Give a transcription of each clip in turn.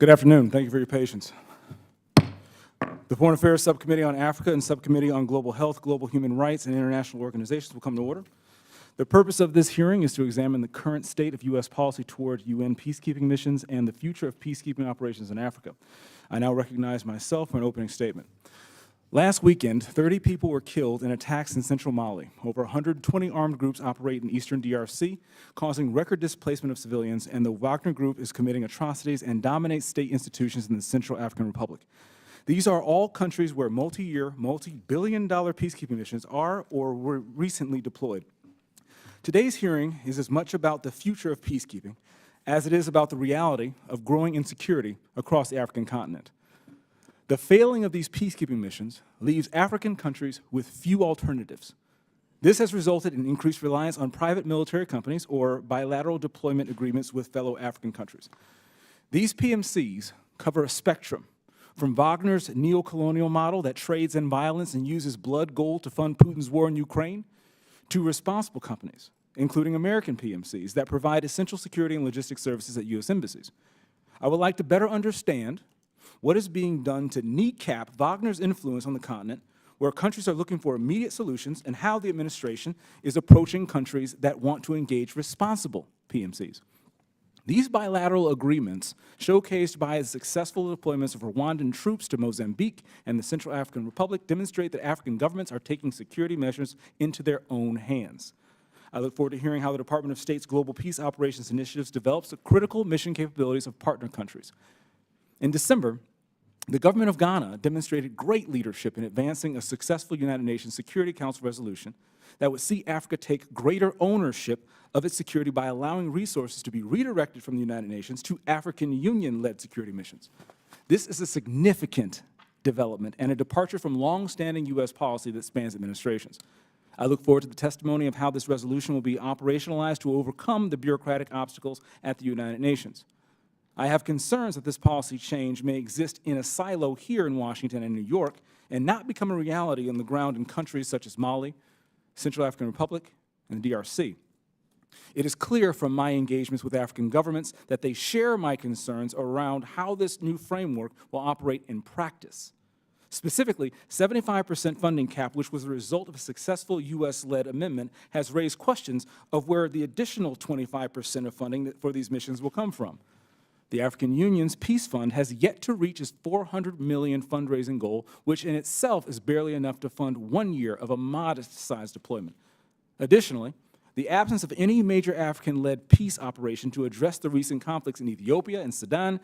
Good afternoon. Thank you for your patience. The Foreign Affairs Subcommittee on Africa and Subcommittee on Global Health, Global Human Rights, and International Organizations will come to order. The purpose of this hearing is to examine the current state of U.S. policy toward UN peacekeeping missions and the future of peacekeeping operations in Africa. I now recognize myself for an opening statement. Last weekend, 30 people were killed in attacks in central Mali. Over 120 armed groups operate in eastern DRC, causing record displacement of civilians, and the Wagner Group is committing atrocities and dominates state institutions in the Central African Republic. These are all countries where multi-year, multi-billion-dollar peacekeeping missions are or were recently deployed. Today's hearing is as much about the future of peacekeeping as it is about the reality of growing insecurity across the African continent. The failing of these peacekeeping missions leaves African countries with few alternatives. This has resulted in increased reliance on private military companies or bilateral deployment agreements with fellow African countries. These PMCs cover a spectrum from Wagner's neo-colonial model that trades in violence and uses blood gold to fund Putin's war in Ukraine, to responsible companies, including American PMCs, that provide essential security and logistics services at U.S. embassies. I would like to better understand what is being done to kneecap Wagner's influence on the continent, where countries are looking for immediate solutions, and how the administration is approaching countries that want to engage responsible PMCs. These bilateral agreements, showcased by the successful deployments of Rwandan troops to Mozambique and the Central African Republic, demonstrate that African governments are taking security measures into their own hands. I look forward to hearing how the Department of State's Global Peace Operations Initiatives develops the critical mission capabilities of partner countries. In December, the government of Ghana demonstrated great leadership in advancing a successful United Nations Security Council resolution that would see Africa take greater ownership of its security by allowing resources to be redirected from the United Nations to African Union-led security missions. This is a significant development and a departure from long-standing U.S. policy that spans administrations. I look forward to the testimony of how this resolution will be operationalized to overcome the bureaucratic obstacles at the United Nations. I have concerns that this policy change may exist in a silo here in Washington and New York and not become a reality on the ground in countries such as Mali, Central African Republic, and the DRC. It is clear from my engagements with African governments that they share my concerns around how this new framework will operate in practice. Specifically, 75% funding cap, which was a result of a successful U.S.-led amendment, has raised questions of where the additional 25% of funding for these missions will come from. The African Union's Peace Fund has yet to reach its $400 million fundraising goal, which in itself is barely enough to fund 1 year of a modest-sized deployment. Additionally, the absence of any major African-led peace operation to address the recent conflicts in Ethiopia and Sudan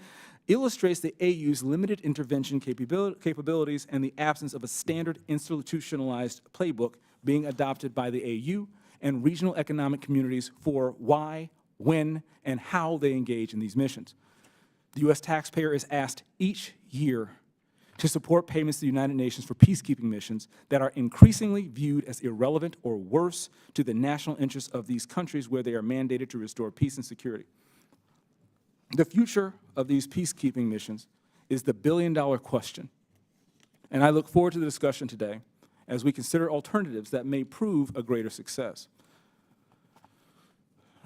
illustrates the AU's limited intervention capabilities and the absence of a standard institutionalized playbook being adopted by the AU and regional economic communities for why, when, and how they engage in these missions. The U.S. taxpayer is asked each year to support payments to the United Nations for peacekeeping missions that are increasingly viewed as irrelevant or worse to the national interests of these countries where they are mandated to restore peace and security. The future of these peacekeeping missions is the billion-dollar question, and I look forward to the discussion today as we consider alternatives that may prove a greater success.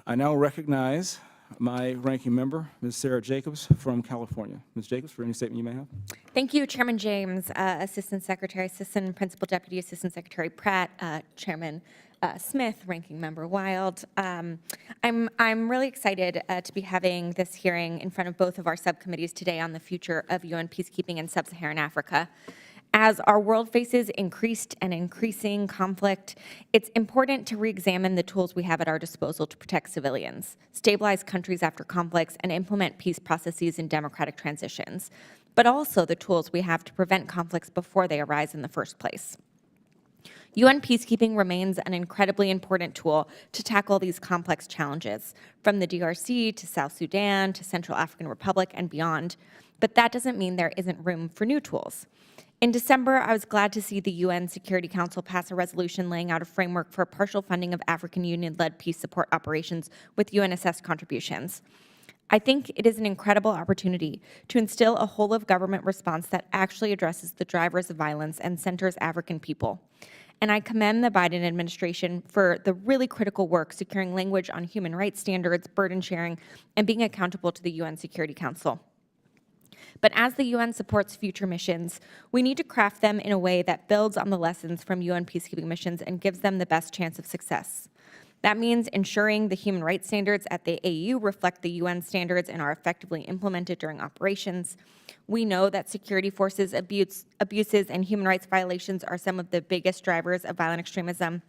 I now recognize my ranking member, Ms. Sarah Jacobs from California. Ms. Jacobs, for any statement you may have. Thank you, Chairman James, Assistant Secretary Sison, Principal Deputy Assistant Secretary Pratt, Chairman Smith, Ranking Member Wild. I'm really excited to be having this hearing in front of both of our subcommittees today on the future of UN peacekeeping in sub-Saharan Africa. As our world faces increased and increasing conflict, it's important to re-examine the tools we have at our disposal to protect civilians, stabilize countries after conflicts, and implement peace processes and democratic transitions, but also the tools we have to prevent conflicts before they arise in the first place. UN peacekeeping remains an incredibly important tool to tackle these complex challenges, from the DRC to South Sudan to Central African Republic and beyond, but that doesn't mean there isn't room for new tools. In December, I was glad to see the UN Security Council pass a resolution laying out a framework for partial funding of African Union-led peace support operations with UN-assessed contributions. I think it is an incredible opportunity to instill a whole-of-government response that actually addresses the drivers of violence and centers African people. And I commend the Biden administration for the really critical work securing language on human rights standards, burden sharing, and being accountable to the UN Security Council. But as the UN supports future missions, we need to craft them in a way that builds on the lessons from UN peacekeeping missions and gives them the best chance of success. That means ensuring the human rights standards at the AU reflect the UN standards and are effectively implemented during operations. We know that security forces abuses and human rights violations are some of the biggest drivers of violent extremism.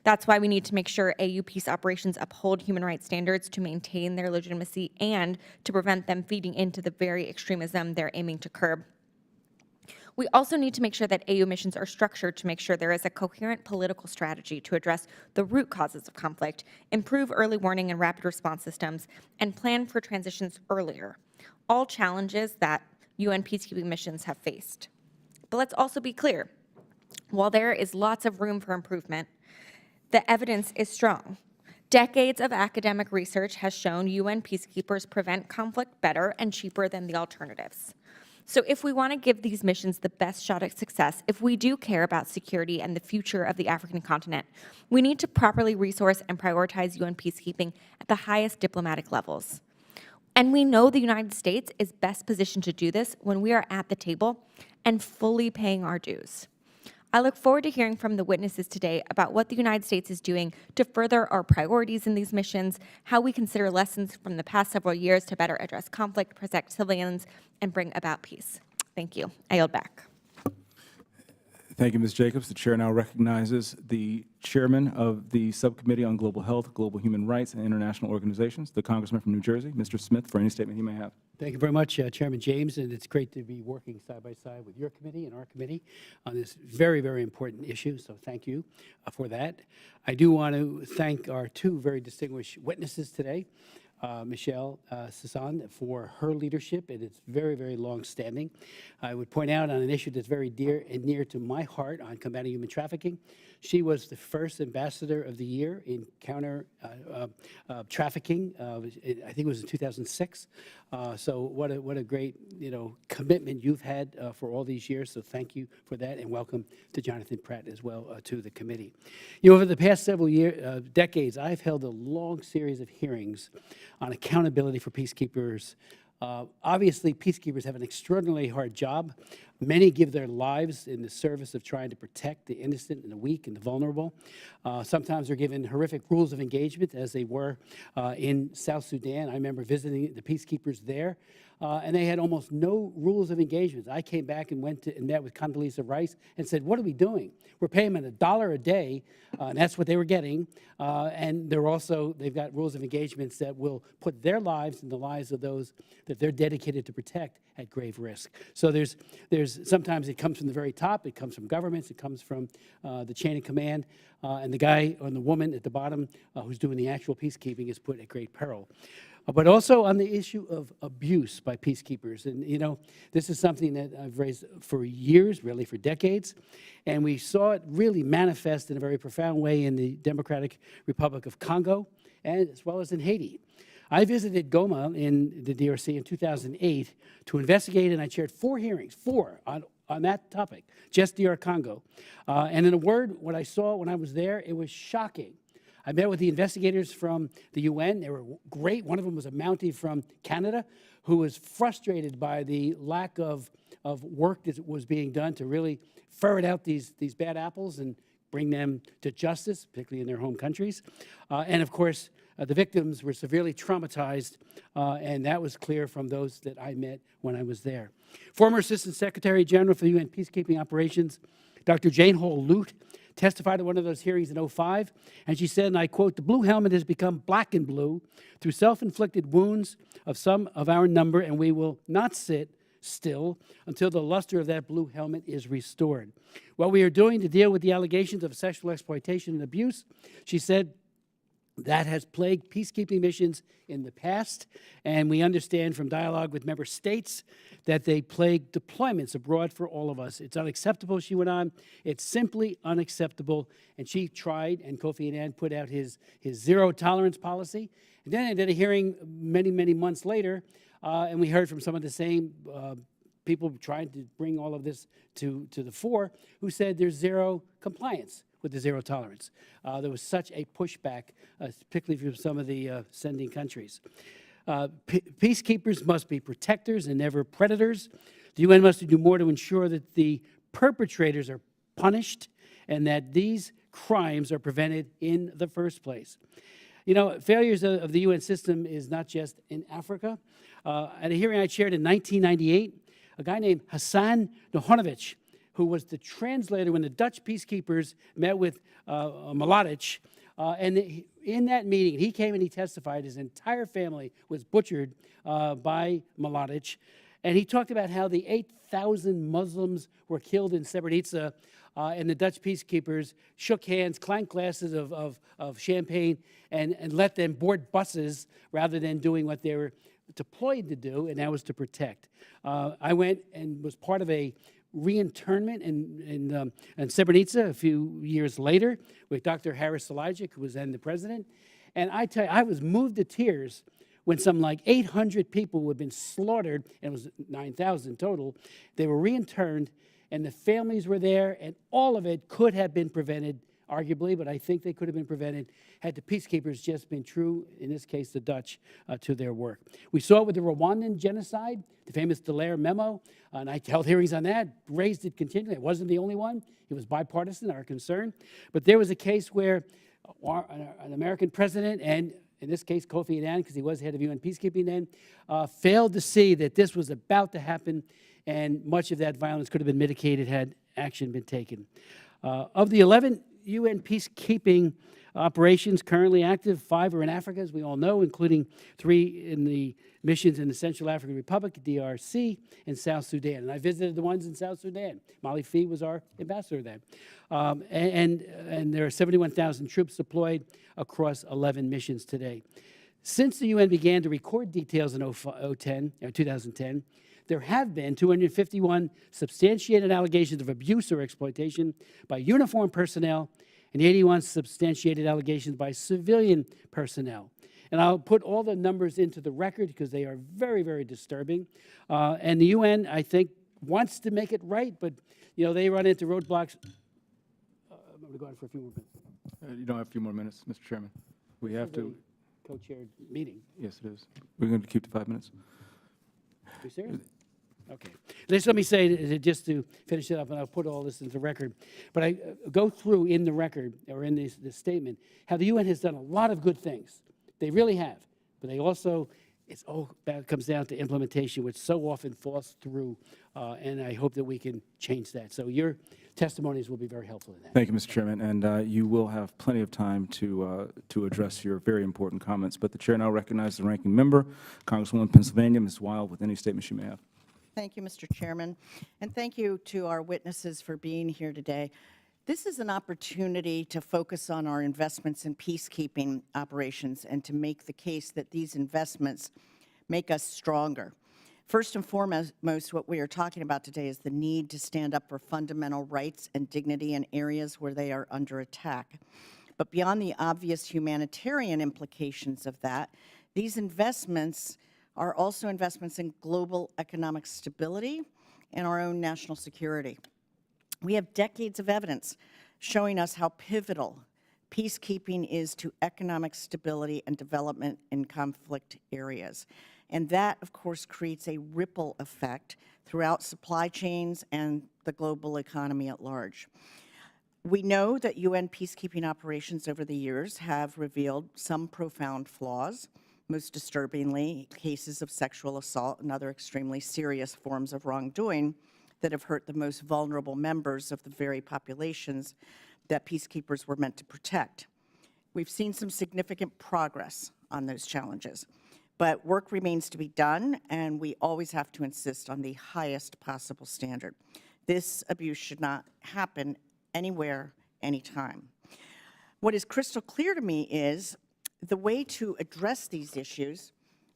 That's why we need to make sure AU peace operations uphold human rights standards to maintain their legitimacy and to prevent them feeding into the very extremism they're aiming to curb. We also need to make sure that AU missions are structured to make sure there is a coherent political strategy to address the root causes of conflict, improve early warning and rapid response systems, and plan for transitions earlier. All challenges that UN peacekeeping missions have faced. But let's also be clear. While there is lots of room for improvement, the evidence is strong. Decades of academic research has shown UN peacekeepers prevent conflict better and cheaper than the alternatives. So if we want to give these missions the best shot at success, if we do care about security and the future of the African continent, we need to properly resource and prioritize UN peacekeeping at the highest diplomatic levels. And we know the United States is best positioned to do this when we are at the table and fully paying our dues. I look forward to hearing from the witnesses today about what the United States is doing to further our priorities in these missions, how we consider lessons from the past several years to better address conflict, protect civilians, and bring about peace. Thank you. I yield back. Thank you, Ms. Jacobs. The chair now recognizes the chairman of the Subcommittee on Global Health, Global Human Rights, and International Organizations, the congressman from New Jersey, Mr. Smith, for any statement he may have. Thank you very much, Chairman James, and it's great to be working side by side with your committee and our committee on this very, very important issue, so thank you for that. I do want to thank our two very distinguished witnesses today, Michele Sison, for her leadership, and it's very, very long-standing. I would point out on an issue that's very dear and near to my heart on combating human trafficking. She was the first ambassador of the year in counter trafficking. I think it was in 2006. So what a great commitment you've had for all these years. So thank you for that, and welcome to Jonathan Pratt as well to the committee. Over the past several decades, I've held a long series of hearings on accountability for peacekeepers. Obviously, peacekeepers have an extraordinarily hard job. Many give their lives in the service of trying to protect the innocent and the weak and the vulnerable. Sometimes they're given horrific rules of engagement, as they were in South Sudan. I remember visiting the peacekeepers there, and they had almost no rules of engagement. I came back and went to and met with Condoleezza Rice and said, "What are we doing? We're paying them $1 a day," and that's what they were getting. And they've got rules of engagements that will put their lives and the lives of those that they're dedicated to protect at grave risk. So there's sometimes it comes from the very top, it comes from governments, it comes from the chain of command, and the guy or the woman at the bottom who's doing the actual peacekeeping is put at great peril. But also on the issue of abuse by peacekeepers. And, this is something that I've raised for years, really for decades. And we saw it really manifest in a very profound way in the Democratic Republic of Congo, and as well as in Haiti. I visited Goma in the DRC in 2008 to investigate, and I chaired 4 hearings, on that topic, just DR Congo. And in a word, what I saw when I was there, it was shocking. I met with the investigators from the UN. They were great. One of them was a Mountie from Canada who was frustrated by the lack of work that was being done to really ferret out these bad apples and bring them to justice, particularly in their home countries. And of course, the victims were severely traumatized, and that was clear from those that I met when I was there. Former Assistant Secretary General for the UN Peacekeeping Operations, Dr. Jane Hall-Lute, testified at one of those hearings in 2005, and she said, and I quote, "The blue helmet has become black and blue through self-inflicted wounds of some of our number, and we will not sit still until the luster of that blue helmet is restored. What we are doing to deal with the allegations of sexual exploitation and abuse," she said, "that has plagued peacekeeping missions in the past, and we understand from dialogue with member states that they plague deployments abroad for all of us. It's unacceptable," she went on. "It's simply unacceptable." And she tried, and Kofi Annan put out his zero-tolerance policy. And then I did a hearing many, many months later, and we heard from some of the same people trying to bring all of this to the fore, who said there's zero compliance with the zero tolerance. There was such a pushback, particularly from some of the sending countries. Peacekeepers must be protectors and never predators. The UN must do more to ensure that the perpetrators are punished and that these crimes are prevented in the first place. You know, failures of the UN system is not just in Africa. At a hearing I chaired in 1998, a guy named Hassan Nohanovic, who was the translator when the Dutch peacekeepers met with Mladic, and in that meeting, he came and he testified his entire family was butchered by Mladic. And he talked about how the 8,000 Muslims were killed in Srebrenica, and the Dutch peacekeepers shook hands, clanked glasses of champagne, and let them board buses rather than doing what they were deployed to do, and that was to protect. I went and was part of a reinternment in Srebrenica a few years later with Dr. Haris Salajic, who was then the president. And I tell you, I was moved to tears when some like 800 people who had been slaughtered, and it was 9,000 total, they were reinterned, and the families were there, and all of it could have been prevented, arguably, but I think they could have been prevented had the peacekeepers just been true, in this case the Dutch, to their work. We saw it with the Rwandan genocide, the famous Dallaire memo, and I held hearings on that, raised it continually. It wasn't the only one. It was bipartisan, our concern. But there was a case where an American president, and in this case Kofi Annan, because he was head of UN peacekeeping then, failed to see that this was about to happen, and much of that violence could have been mitigated had action been taken. Of the 11 UN peacekeeping operations currently active, 5 are in Africa, as we all know, including 3 in the missions in the Central African Republic, DRC, and South Sudan. And I visited the ones in South Sudan. Molly Fee was our ambassador then. And there are 71,000 troops deployed across 11 missions today. Since the UN began to record details in 2010, there have been 251 substantiated allegations of abuse or exploitation by uniformed personnel and 81 substantiated allegations by civilian personnel. And I'll put all the numbers into the record because they are very, very disturbing. And the UN, I think, wants to make it right, but you know they run into roadblocks. I'm going to go on for a few more minutes. You don't have a few more minutes, Mr. Chairman. We have to. Co-chaired meeting. Yes, it is. We're going to keep to 5 minutes. Are you serious? Okay. Let me say, just to finish it up, and I'll put all this into the record, but I go through in the record, or in this statement, how the UN has done a lot of good things. They really have. But they also, that comes down to implementation, which so often falls through, and I hope that we can change that. So your testimonies will be very helpful in that. Thank you, Mr. Chairman, and you will have plenty of time to address your very important comments. But the Chair now recognizes the ranking member, Congresswoman Pennsylvania, Ms. Wild, with any statements you may have. Thank you, Mr. Chairman, and thank you to our witnesses for being here today. This is an opportunity to focus on our investments in peacekeeping operations and to make the case that these investments make us stronger. First and foremost, what we are talking about today is the need to stand up for fundamental rights and dignity in areas where they are under attack. But beyond the obvious humanitarian implications of that, these investments are also investments in global economic stability and our own national security. We have decades of evidence showing us how pivotal peacekeeping is to economic stability and development in conflict areas. And that, of course, creates a ripple effect throughout supply chains and the global economy at large. We know that UN peacekeeping operations over the years have revealed some profound flaws, most disturbingly, cases of sexual assault and other extremely serious forms of wrongdoing that have hurt the most vulnerable members of the very populations that peacekeepers were meant to protect. We've seen some significant progress on those challenges, but work remains to be done, and we always have to insist on the highest possible standard. This abuse should not happen anywhere, anytime. What is crystal clear to me is the way to address these issues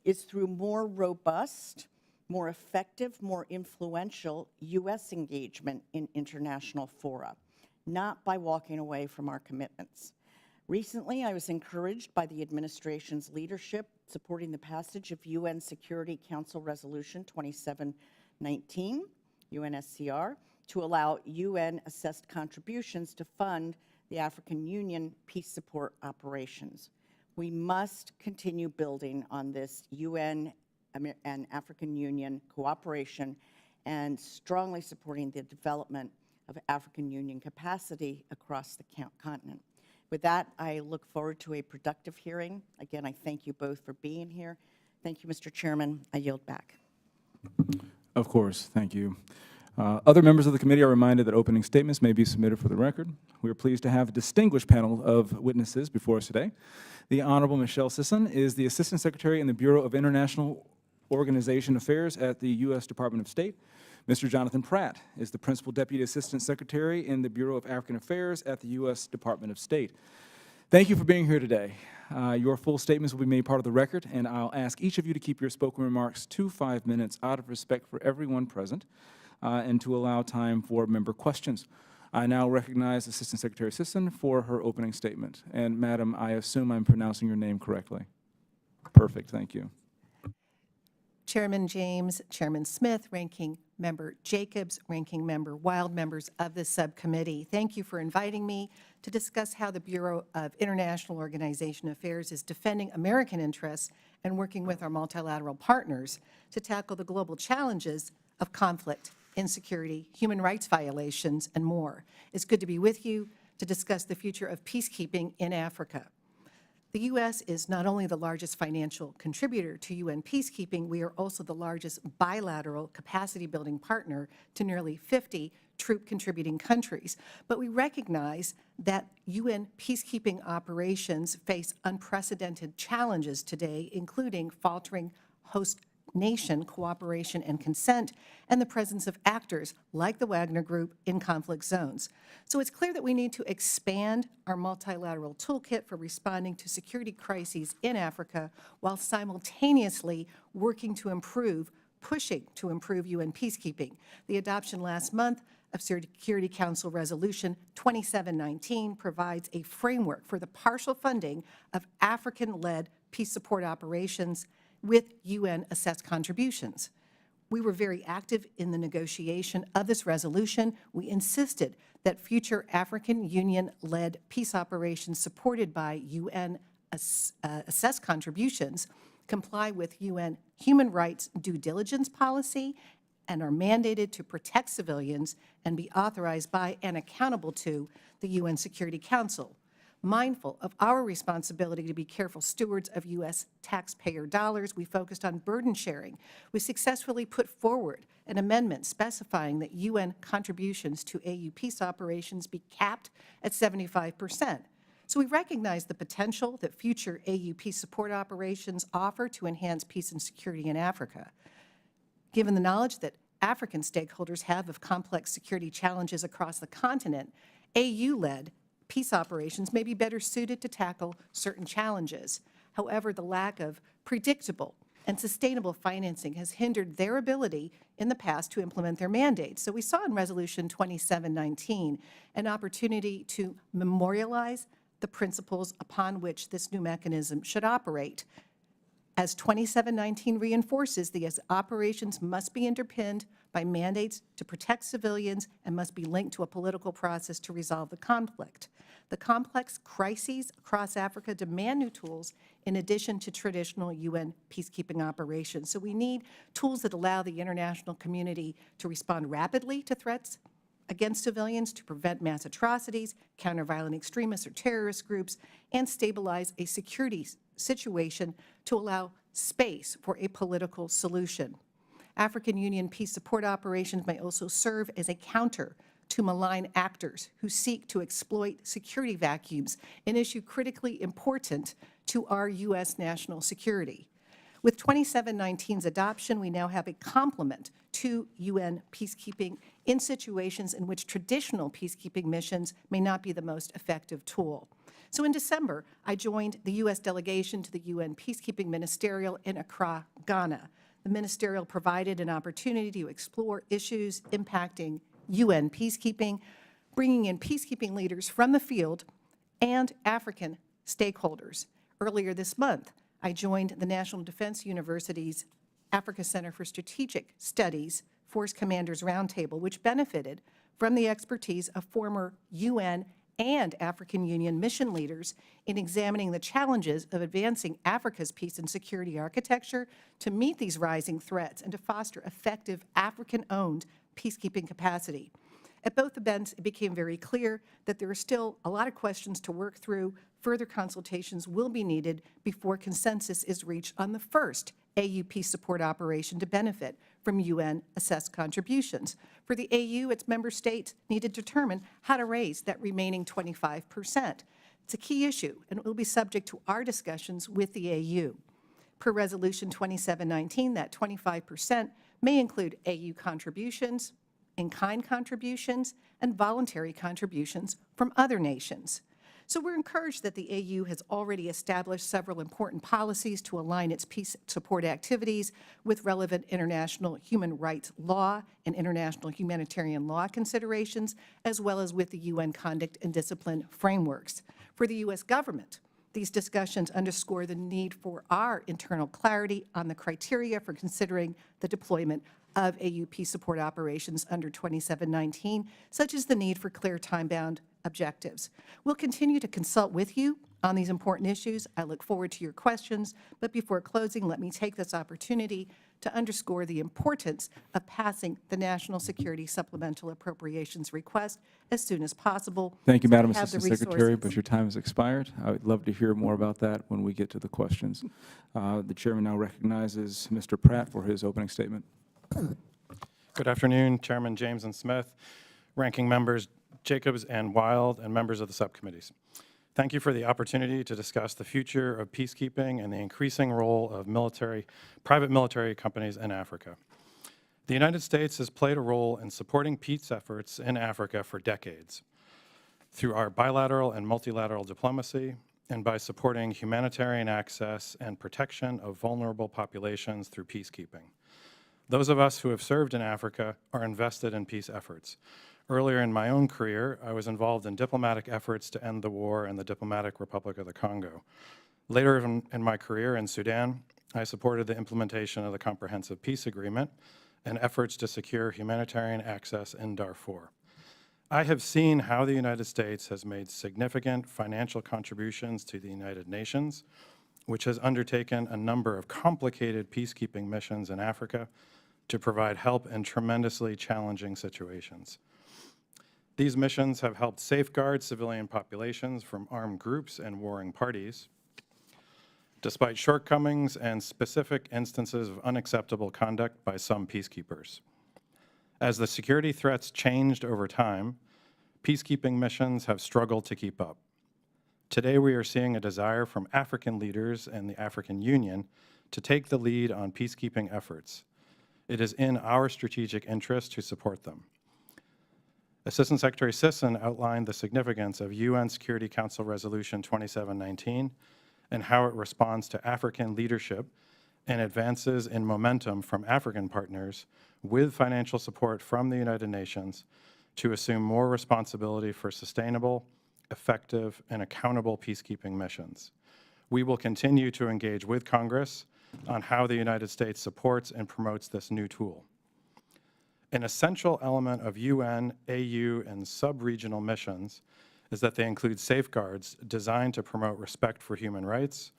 is through more robust, more effective, more influential U.S. engagement in international fora, not by walking away from our commitments. Recently, I was encouraged by the administration's leadership supporting the passage of UN Security Council Resolution 2719, UNSCR, to allow UN-assessed contributions to fund the African Union peace support operations. We must continue building on this UN and African Union cooperation and strongly supporting the development of African Union capacity across the continent. With that, I look forward to a productive hearing. Again, I thank you both for being here. Thank you, Mr. Chairman. I yield back. Of course, thank you. Other members of the committee are reminded that opening statements may be submitted for the record. We are pleased to have a distinguished panel of witnesses before us today. The Honorable Michele Sison is the Assistant Secretary in the Bureau of International Organization Affairs at the U.S. Department of State. Mr. Jonathan Pratt is the Principal Deputy Assistant Secretary in the Bureau of African Affairs at the U.S. Department of State. Thank you for being here today. Your full statements will be made part of the record, and I'll ask each of you to keep your spoken remarks to 5 minutes out of respect for everyone present and to allow time for member questions. I now recognize Assistant Secretary Sison for her opening statement. And Madam, I assume I'm pronouncing your name correctly. Perfect, thank you. Chairman James, Chairman Smith, Ranking Member Jacobs, Ranking Member Wild, members of this subcommittee, thank you for inviting me to discuss how the Bureau of International Organization Affairs is defending American interests and working with our multilateral partners to tackle the global challenges of conflict, insecurity, human rights violations, and more. It's good to be with you to discuss the future of peacekeeping in Africa. The U.S. is not only the largest financial contributor to UN peacekeeping, we are also the largest bilateral capacity-building partner to nearly 50 troop-contributing countries. But we recognize that UN peacekeeping operations face unprecedented challenges today, including faltering host nation cooperation and consent, and the presence of actors like the Wagner Group in conflict zones. So it's clear that we need to expand our multilateral toolkit for responding to security crises in Africa while simultaneously working to pushing to improve UN peacekeeping. The adoption last month of Security Council Resolution 2719 provides a framework for the partial funding of African-led peace support operations with UN-assessed contributions. We were very active in the negotiation of this resolution. We insisted that future African Union-led peace operations supported by UN-assessed contributions comply with UN human rights due diligence policy and are mandated to protect civilians and be authorized by and accountable to the UN Security Council. Mindful of our responsibility to be careful stewards of U.S. taxpayer dollars, we focused on burden sharing. We successfully put forward an amendment specifying that UN contributions to AU peace operations be capped at 75%. So we recognize the potential that future AU peace support operations offer to enhance peace and security in Africa. Given the knowledge that African stakeholders have of complex security challenges across the continent, AU-led peace operations may be better suited to tackle certain challenges. However, the lack of predictable and sustainable financing has hindered their ability in the past to implement their mandates. So we saw in Resolution 2719 an opportunity to memorialize the principles upon which this new mechanism should operate. As 2719 reinforces, these operations must be underpinned by mandates to protect civilians and must be linked to a political process to resolve the conflict. The complex crises across Africa demand new tools in addition to traditional UN peacekeeping operations. So we need tools that allow the international community to respond rapidly to threats against civilians, to prevent mass atrocities, counter violent extremists or terrorist groups, and stabilize a security situation to allow space for a political solution. African Union peace support operations may also serve as a counter to malign actors who seek to exploit security vacuums, an issue critically important to our U.S. national security. With 2719's adoption, we now have a complement to UN peacekeeping in situations in which traditional peacekeeping missions may not be the most effective tool. So in December, I joined the U.S. delegation to the UN Peacekeeping Ministerial in Accra, Ghana. The ministerial provided an opportunity to explore issues impacting UN peacekeeping, bringing in peacekeeping leaders from the field and African stakeholders. Earlier this month, I joined the National Defense University's Africa Center for Strategic Studies Force Commanders Roundtable, which benefited from the expertise of former UN and African Union mission leaders in examining the challenges of advancing Africa's peace and security architecture to meet these rising threats and to foster effective African-owned peacekeeping capacity. At both events, it became very clear that there are still a lot of questions to work through. Further consultations will be needed before consensus is reached on the first AU peace support operation to benefit from UN-assessed contributions. For the AU, its member states need to determine how to raise that remaining 25%. It's a key issue, and it will be subject to our discussions with the AU. Per Resolution 2719, that 25% may include AU contributions, in-kind contributions, and voluntary contributions from other nations. So we're encouraged that the AU has already established several important policies to align its peace support activities with relevant international human rights law and international humanitarian law considerations, as well as with the UN conduct and discipline frameworks. For the U.S. government, these discussions underscore the need for our internal clarity on the criteria for considering the deployment of AU peace support operations under 2719, such as the need for clear time-bound objectives. We'll continue to consult with you on these important issues. I look forward to your questions, but before closing, let me take this opportunity to underscore the importance of passing the National Security Supplemental Appropriations request as soon as possible. Thank you, so we Madam have the Assistant Secretary, resources. but your time has expired. I would love to hear more about that when we get to the questions. The Chairman now recognizes Mr. Pratt for his opening statement. Good afternoon, Chairman James and Smith, Ranking Members Jacobs and Wild, and members of the subcommittees. Thank you for the opportunity to discuss the future of peacekeeping and the increasing role of private military companies in Africa. The United States has played a role in supporting peace efforts in Africa for decades through our bilateral and multilateral diplomacy and by supporting humanitarian access and protection of vulnerable populations through peacekeeping. Those of us who have served in Africa are invested in peace efforts. Earlier in my own career, I was involved in diplomatic efforts to end the war in the Democratic Republic of the Congo. Later in my career in Sudan, I supported the implementation of the Comprehensive Peace Agreement and efforts to secure humanitarian access in Darfur. I have seen how the United States has made significant financial contributions to the United Nations, which has undertaken a number of complicated peacekeeping missions in Africa to provide help in tremendously challenging situations. These missions have helped safeguard civilian populations from armed groups and warring parties, despite shortcomings and specific instances of unacceptable conduct by some peacekeepers. As the security threats changed over time, peacekeeping missions have struggled to keep up. Today, we are seeing a desire from African leaders and the African Union to take the lead on peacekeeping efforts. It is in our strategic interest to support them. Assistant Secretary Sison outlined the significance of UN Security Council Resolution 2719 and how it responds to African leadership and advances in momentum from African partners with financial support from the United Nations to assume more responsibility for sustainable, effective, and accountable peacekeeping missions. We will continue to engage with Congress on how the United States supports and promotes this new tool. An essential element of UN, AU, and sub-regional missions is that they include safeguards designed to promote respect for human rights,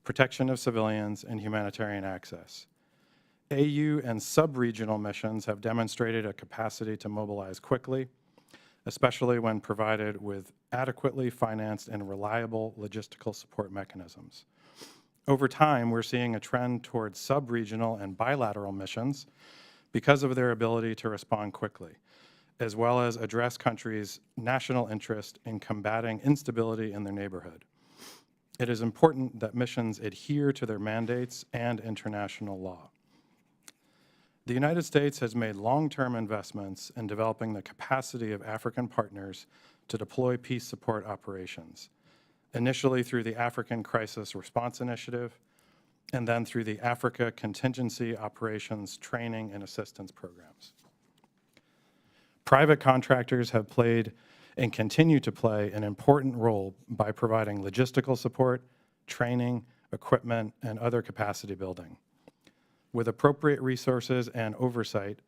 protection of civilians, and humanitarian access. AU and sub-regional missions have demonstrated a capacity to mobilize quickly, especially when provided with adequately financed and reliable logistical support mechanisms. Over time, we're seeing a trend towards sub-regional and bilateral missions because of their ability to respond quickly, as well as address countries' national interest in combating instability in their neighborhood. It is important that missions adhere to their mandates and international law. The United States has made long-term investments in developing the capacity of African partners to deploy peace support operations, initially through the African Crisis Response Initiative, and then through the Africa Contingency Operations Training and Assistance Programs. Private contractors have played and continue to play an important role by providing logistical support, training, equipment, and other capacity building. With appropriate resources and oversight,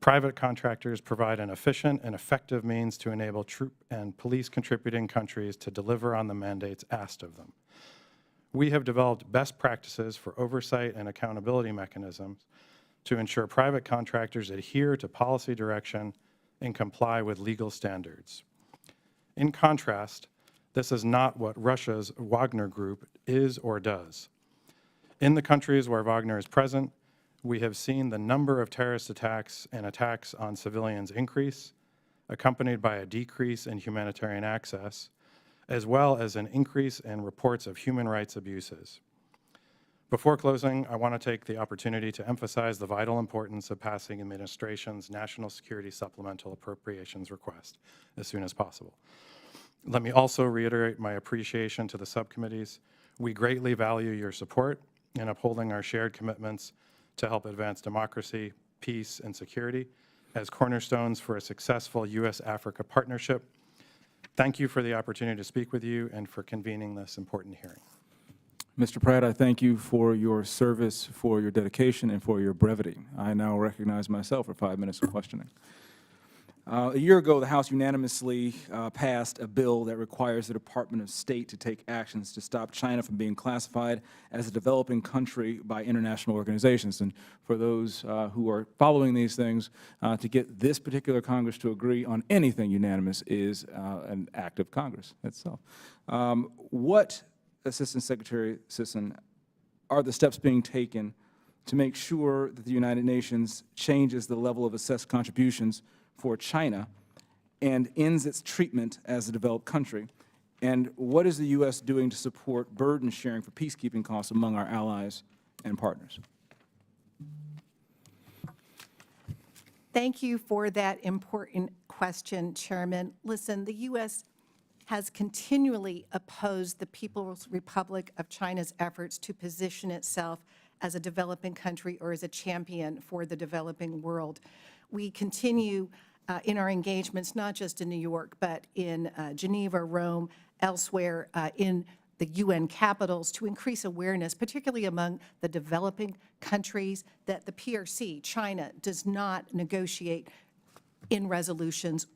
Private contractors provide an efficient and effective means to enable troop and police contributing countries to deliver on the mandates asked of them. We have developed best practices for oversight and accountability mechanisms to ensure private contractors adhere to policy direction and comply with legal standards. In contrast, this is not what Russia's Wagner Group is or does. In the countries where Wagner is present, we have seen the number of terrorist attacks and attacks on civilians increase, accompanied by a decrease in humanitarian access, as well as an increase in reports of human rights abuses. Before closing, I want to take the opportunity to emphasize the vital importance of passing administration's National Security Supplemental Appropriations request as soon as possible. Let me also reiterate my appreciation to the subcommittees. We greatly value your support in upholding our shared commitments to help advance democracy, peace, and security as cornerstones for a successful U.S.-Africa partnership. Thank you for the opportunity to speak with you and for convening this important hearing. Mr. Pratt, I thank you for your service, for your dedication, and for your brevity. I now recognize myself for 5 minutes of questioning. A year ago, the House unanimously passed a bill that requires the Department of State to take actions to stop China from being classified as a developing country by international organizations. And for those who are following these things, to get this particular Congress to agree on anything unanimous is an act of Congress itself. What, Assistant Secretary Sison, are the steps being taken to make sure that the United Nations changes the level of assessed contributions for China and ends its treatment as a developed country? And what is the U.S. doing to support burden sharing for peacekeeping costs among our allies and partners? Thank you for that important question, Chairman. Listen, the U.S. has continually opposed the People's Republic of China's efforts to position itself as a developing country or as a champion for the developing world. We continue in our engagements, not just in New York, but in Geneva, Rome, elsewhere in the UN capitals, to increase awareness, particularly among the developing countries, that the PRC, China, does not negotiate in resolutions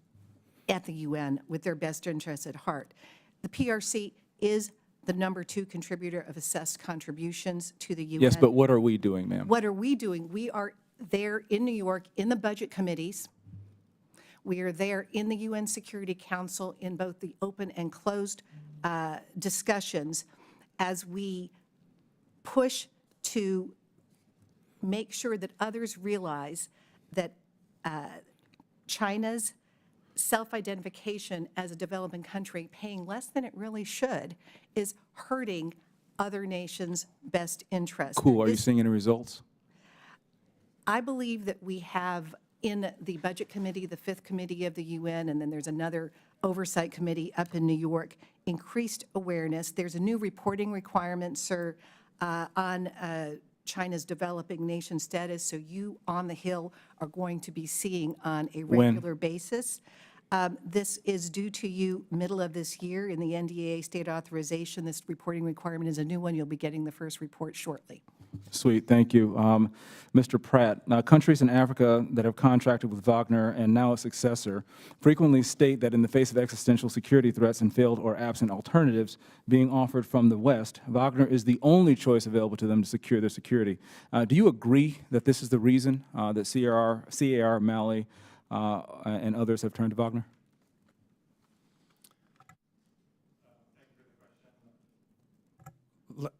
at the UN with their best interests at heart. The PRC is the #2 contributor of assessed contributions to the UN. Yes, but what are we doing, ma'am? What are we doing? We are there in New York in the budget committees. We are there in the UN Security Council in both the open and closed discussions as we push to make sure that others realize that China's self-identification as a developing country, paying less than it really should, is hurting other nations' best interests. Cool. Are you seeing any results? I believe that we have in the Budget Committee, the 5th Committee of the UN, and then there's another oversight committee up in New York, increased awareness. There's a new reporting requirement, sir, on China's developing nation status, so you on the Hill are going to be seeing on a regular basis. This is due to you middle of this year in the NDAA state authorization. This reporting requirement is a new one. You'll be getting the first report shortly. Sweet, thank you. Mr. Pratt, now countries in Africa that have contracted with Wagner and now its successor frequently state that in the face of existential security threats and failed or absent alternatives being offered from the West, Wagner is the only choice available to them to secure their security. Do you agree that this is the reason that CAR, Mali, and others have turned to Wagner?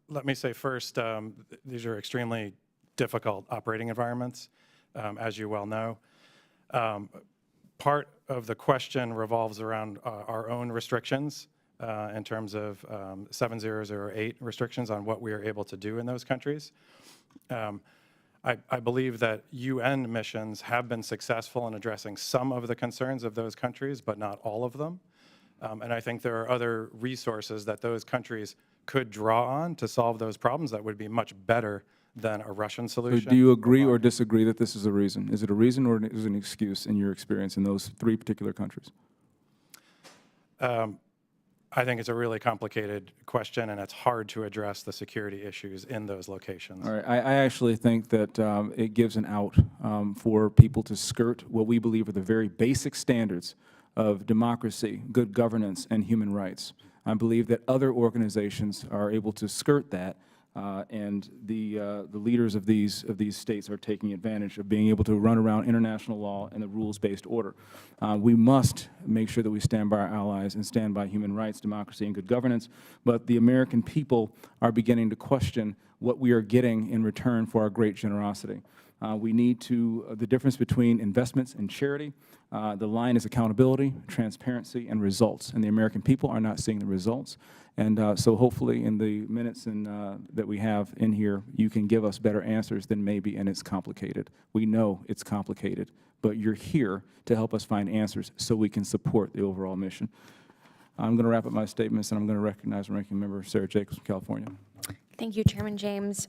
Let me say first, these are extremely difficult operating environments, as you well know. Part of the question revolves around our own restrictions in terms of 7008 restrictions on what we are able to do in those countries. I believe that UN missions have been successful in addressing some of the concerns of those countries, but not all of them. And I think there are other resources that those countries could draw on to solve those problems that would be much better than a Russian solution. Do you agree or disagree that this is a reason? Is it a reason or is it an excuse in your experience in those 3 particular countries? I think it's a really complicated question, and it's hard to address the security issues in those locations. All right, I actually think that it gives an out for people to skirt what we believe are the very basic standards of democracy, good governance, and human rights. I believe that other organizations are able to skirt that, and the leaders of these states are taking advantage of being able to run around international law and the rules-based order. We must make sure that we stand by our allies and stand by human rights, democracy, and good governance, but the American people are beginning to question what we are getting in return for our great generosity. We need to, the difference between investments and charity, the line is accountability, transparency, and results, and the American people are not seeing the results. And so hopefully in the minutes that we have in here, you can give us better answers than maybe, and it's complicated. We know it's complicated, but you're here to help us find answers so we can support the overall mission. I'm going to wrap up my statements, and I'm going to recognize Ranking Member Sarah Jacobs from California. Thank you, Chairman James.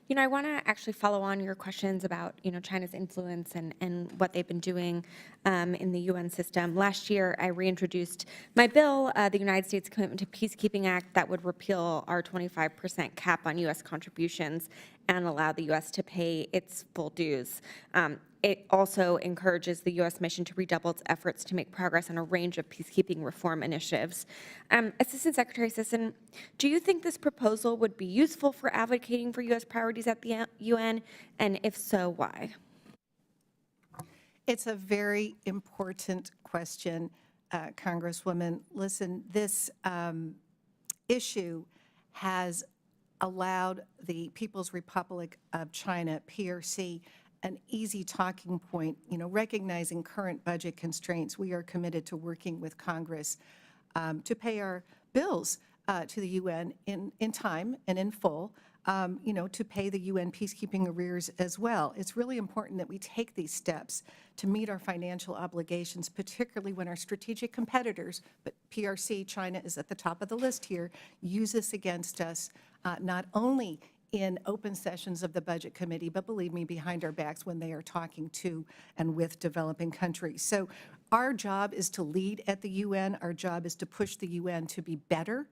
You know, I want to actually follow on your questions about, you know, China's influence and what they've been doing in the UN system. Last year, I reintroduced my bill, the United States Commitment to Peacekeeping Act, that would repeal our 25% cap on U.S. contributions and allow the U.S. to pay its full dues. It also encourages the U.S. mission to redouble its efforts to make progress on a range of peacekeeping reform initiatives. Assistant Secretary Sison, do you think this proposal would be useful for advocating for U.S. priorities at the UN? And if so, why? It's a very important question, Congresswoman. Listen, this issue has allowed the People's Republic of China, PRC, an easy talking point. You know, recognizing current budget constraints, we are committed to working with Congress to pay our bills to the UN in time and in full, you know, to pay the UN peacekeeping arrears as well. It's really important that we take these steps to meet our financial obligations, particularly when our strategic competitors, but PRC, China is at the top of the list here, use this against us, not only in open sessions of the Budget Committee, but believe me, behind our backs when they are talking to and with developing countries. So our job is to lead at the UN. Our job is to push the UN to be better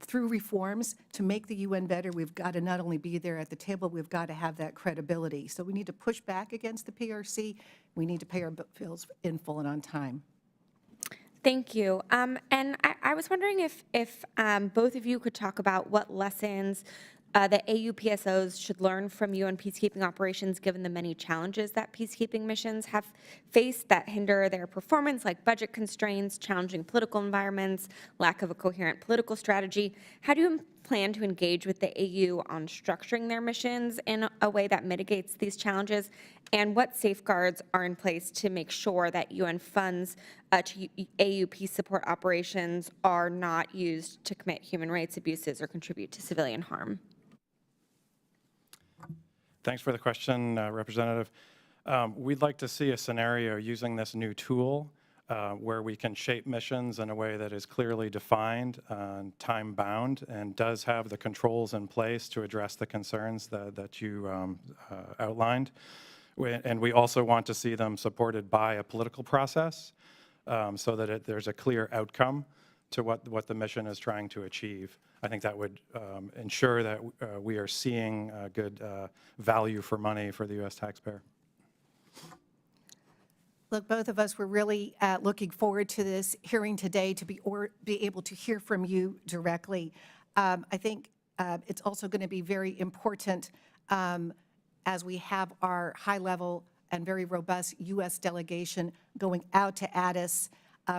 through reforms. To make the UN better, we've got to not only be there at the table, we've got to have that credibility. So we need to push back against the PRC. We need to pay our bills in full and on time. Thank you. And I was wondering if both of you could talk about what lessons the AU PSOs should learn from UN peacekeeping operations, given the many challenges that peacekeeping missions have faced that hinder their performance, like budget constraints, challenging political environments, lack of a coherent political strategy. How do you plan to engage with the AU on structuring their missions in a way that mitigates these challenges? And what safeguards are in place to make sure that UN funds to AU peace support operations are not used to commit human rights abuses or contribute to civilian harm? Thanks for the question, Representative. We'd like to see a scenario using this new tool where we can shape missions in a way that is clearly defined, time-bound, and does have the controls in place to address the concerns that you outlined. And we also want to see them supported by a political process so that there's a clear outcome to what the mission is trying to achieve. I think that would ensure that we are seeing good value for money for the U.S. taxpayer. Look, both of us were really looking forward to this hearing today to be able to hear from you directly. I think it's also going to be very important as we have our high-level and very robust U.S. delegation going out to Addis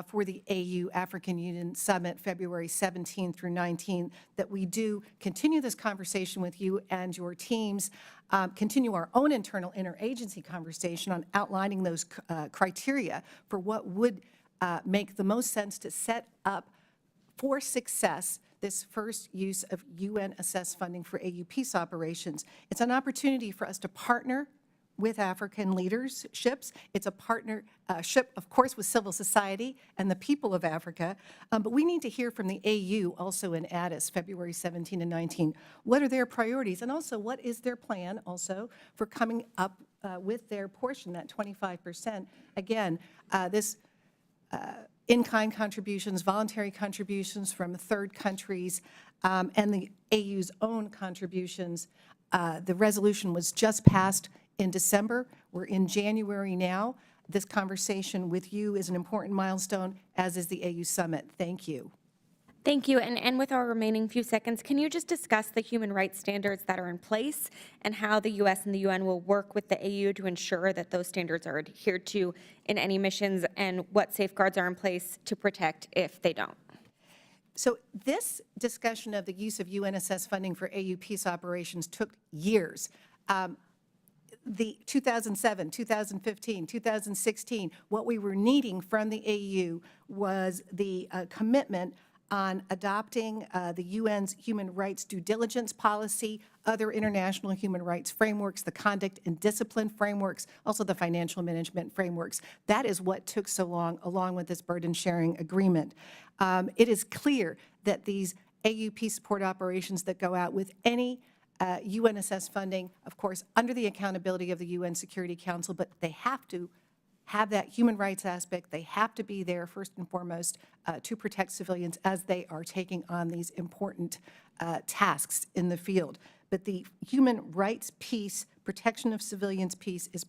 for the AU African Union Summit, February 17 through 19, that we do continue this conversation with you and your teams, continue our own internal interagency conversation on outlining those criteria for what would make the most sense to set up for success this first use of UN-assessed funding for AU peace operations. It's an opportunity for us to partner with African leaderships. It's a partnership, of course, with civil society and the people of Africa. But we need to hear from the AU also in Addis, February 17 and 19. What are their priorities? And also, what is their plan also for coming up with their portion, that 25%? Again, this in-kind contributions, voluntary contributions from third countries, and the AU's own contributions. The resolution was just passed in December. We're in January now. This conversation with you is an important milestone, as is the AU Summit. Thank you. Thank you. And with our remaining few seconds, can you just discuss the human rights standards that are in place and how the U.S. and the UN will work with the AU to ensure that those standards are adhered to in any missions, and what safeguards are in place to protect if they don't? So this discussion of the use of UNSS funding for AU peace operations took years. The 2007, 2015, 2016, what we were needing from the AU was the commitment on adopting the UN's human rights due diligence policy, other international human rights frameworks, the conduct and discipline frameworks, also the financial management frameworks. That is what took so long, along with this burden sharing agreement. It is clear that these AU peace support operations that go out with any UNSS funding, of course, under the accountability of the UN Security Council, but they have to have that human rights aspect. They have to be there first and foremost to protect civilians as they are taking on these important tasks in the field. But the human rights piece, protection of civilians piece is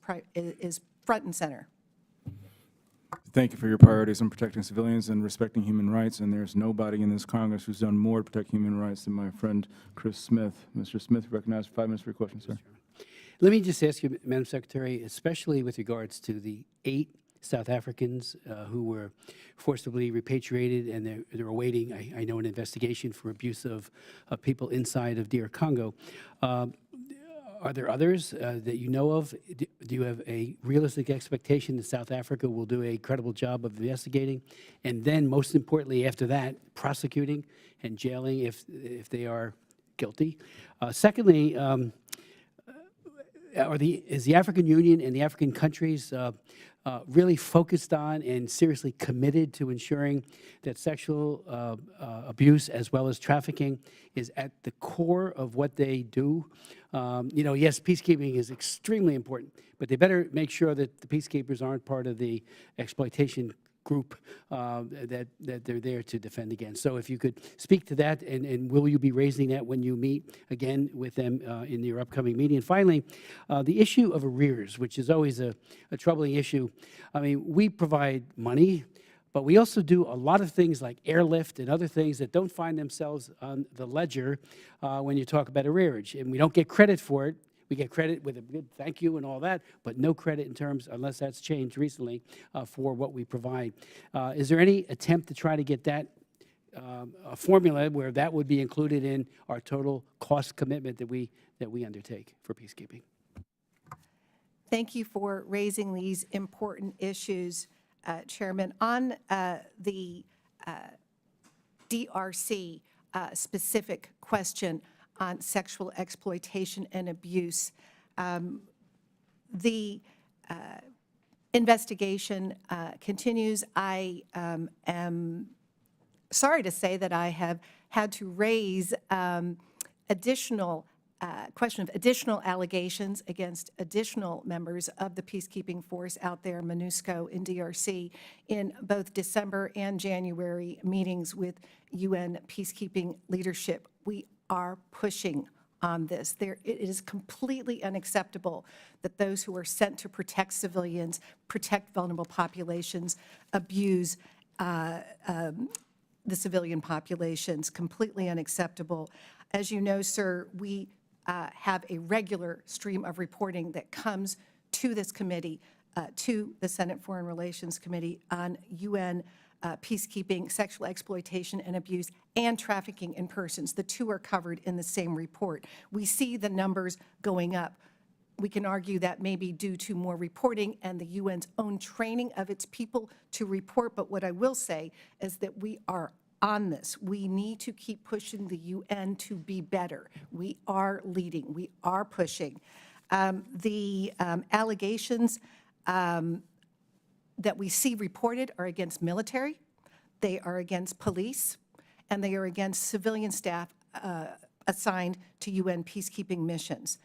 front and center. Thank you for your priorities on protecting civilians and respecting human rights, and there's nobody in this Congress who's done more to protect human rights than my friend Chris Smith. Mr. Smith, recognized for 5 minutes for your question, sir. Let me just ask you, Madam Secretary, especially with regards to the 8 South Africans who were forcibly repatriated, and they're awaiting, I know, an investigation for abuse of people inside of DR Congo. Are there others that you know of? Do you have a realistic expectation that South Africa will do a credible job of investigating, and then, most importantly, after that, prosecuting and jailing if they are guilty? Secondly, is the African Union and the African countries really focused on and seriously committed to ensuring that sexual abuse as well as trafficking is at the core of what they do? Yes, peacekeeping is extremely important, but they better make sure that the peacekeepers aren't part of the exploitation group that they're there to defend against. So if you could speak to that, and will you be raising that when you meet again with them in your upcoming meeting? And finally, the issue of arrears, which is always a troubling issue. I mean, we provide money, but we also do a lot of things like airlift and other things that don't find themselves on the ledger when you talk about arrearage, and we don't get credit for it. We get credit with a good thank you and all that, but no credit in terms, unless that's changed recently, for what we provide. Is there any attempt to try to get that a formula where that would be included in our total cost commitment that we undertake for peacekeeping? Thank you for raising these important issues, Chairman. On the DRC specific question on sexual exploitation and abuse, the investigation continues. I am sorry to say that I have had to raise question of additional allegations against additional members of the peacekeeping force out there, MONUSCO in DRC, in both December and January meetings with UN peacekeeping leadership. We are pushing on this. It is completely unacceptable that those who are sent to protect civilians, protect vulnerable populations, abuse the civilian populations. Completely unacceptable. As you know, sir, we have a regular stream of reporting that comes to this committee, to the Senate Foreign Relations Committee on UN peacekeeping, sexual exploitation and abuse, and trafficking in persons. The two are covered in the same report. We see the numbers going up. We can argue that may be due to more reporting and the UN's own training of its people to report, but what I will say is that we are on this. We need to keep pushing the UN to be better. We are leading. We are pushing. The allegations that we see reported are against military, they are against police, and they are against civilian staff assigned to UN peacekeeping missions.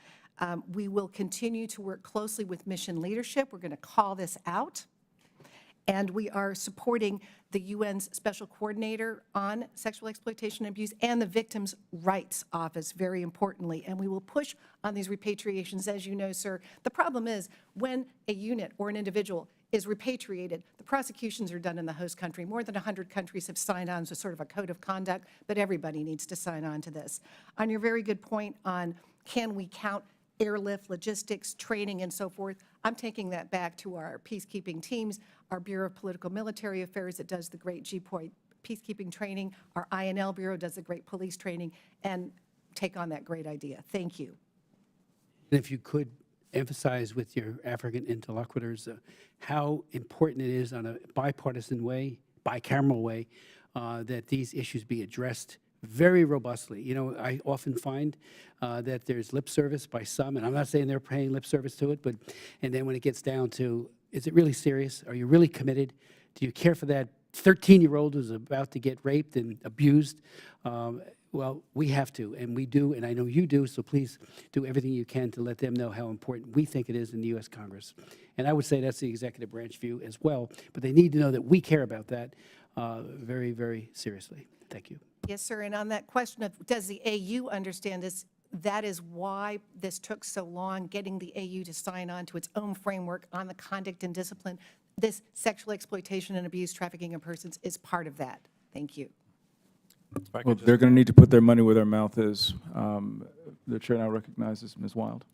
We will continue to work closely with mission leadership. We're going to call this out. And we are supporting the UN's Special Coordinator on Sexual Exploitation and Abuse and the Victims' Rights Office, very importantly. And we will push on these repatriations. As you know, sir, the problem is when a unit or an individual is repatriated, the prosecutions are done in the host country. More than 100 countries have signed on to sort of a code of conduct, but everybody needs to sign on to this. On your very good point on can we count airlift, logistics, training, and so forth, I'm taking that back to our peacekeeping teams, our Bureau of Political Military Affairs that does the great GPOI peacekeeping training, our INL Bureau does the great police training, and take on that great idea. Thank you. If you could emphasize with your African interlocutors how important it is on a bipartisan way, bicameral way, that these issues be addressed very robustly. You know, I often find that there's lip service by some, and I'm not saying they're paying lip service to it, but, and then when it gets down to, is it really serious? Are you really committed? Do you care for that 13-year-old who's about to get raped and abused? Well, we have to, and we do, and I know you do, so please do everything you can to let them know how important we think it is in the U.S. Congress. And I would say that's the executive branch view as well, but they need to know that we care about that very, very seriously. Thank you. Yes, sir. And on that question of does the AU understand this, that is why this took so long, getting the AU to sign on to its own framework on the conduct and discipline. This sexual exploitation and abuse, trafficking of persons is part of that. Thank you. If I could Well, just- they're going to need to put their money where their mouth is. The chair now recognizes Ms. Wild.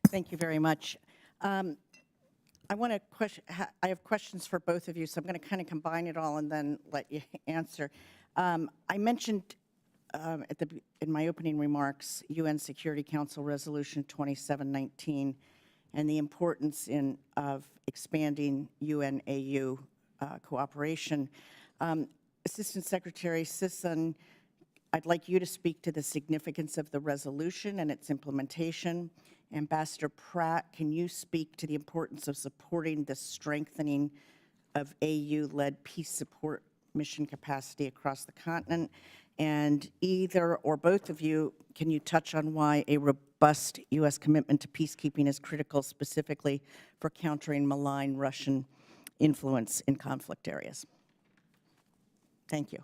Thank you very much. I want to question, I have questions for both of you, so I'm going to kind of combine it all and then let you answer. I mentioned in my opening remarks, UN Security Council Resolution 2719 and the importance of expanding UN-AU cooperation. Assistant Secretary Sison, I'd like you to speak to the significance of the resolution and its implementation. Ambassador Pratt, can you speak to the importance of supporting the strengthening of AU-led peace support mission capacity across the continent? And either or both of you, can you touch on why a robust U.S. commitment to peacekeeping is critical, specifically for countering malign Russian influence in conflict areas? Thank you.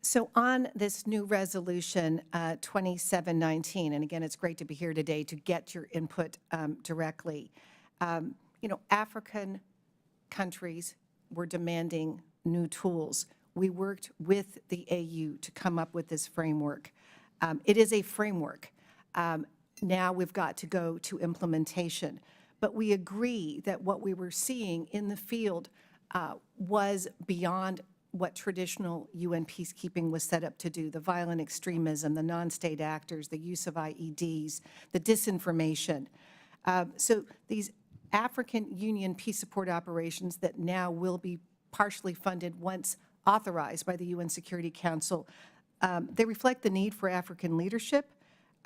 So on this new resolution, 2719, and again, it's great to be here today to get your input directly. You know, African countries were demanding new tools. We worked with the AU to come up with this framework. It is a framework. Now we've got to go to implementation. But we agree that what we were seeing in the field was beyond what traditional UN peacekeeping was set up to do, the violent extremism, the non-state actors, the use of IEDs, the disinformation. So these African Union peace support operations that now will be partially funded once authorized by the UN Security Council, they reflect the need for African leadership.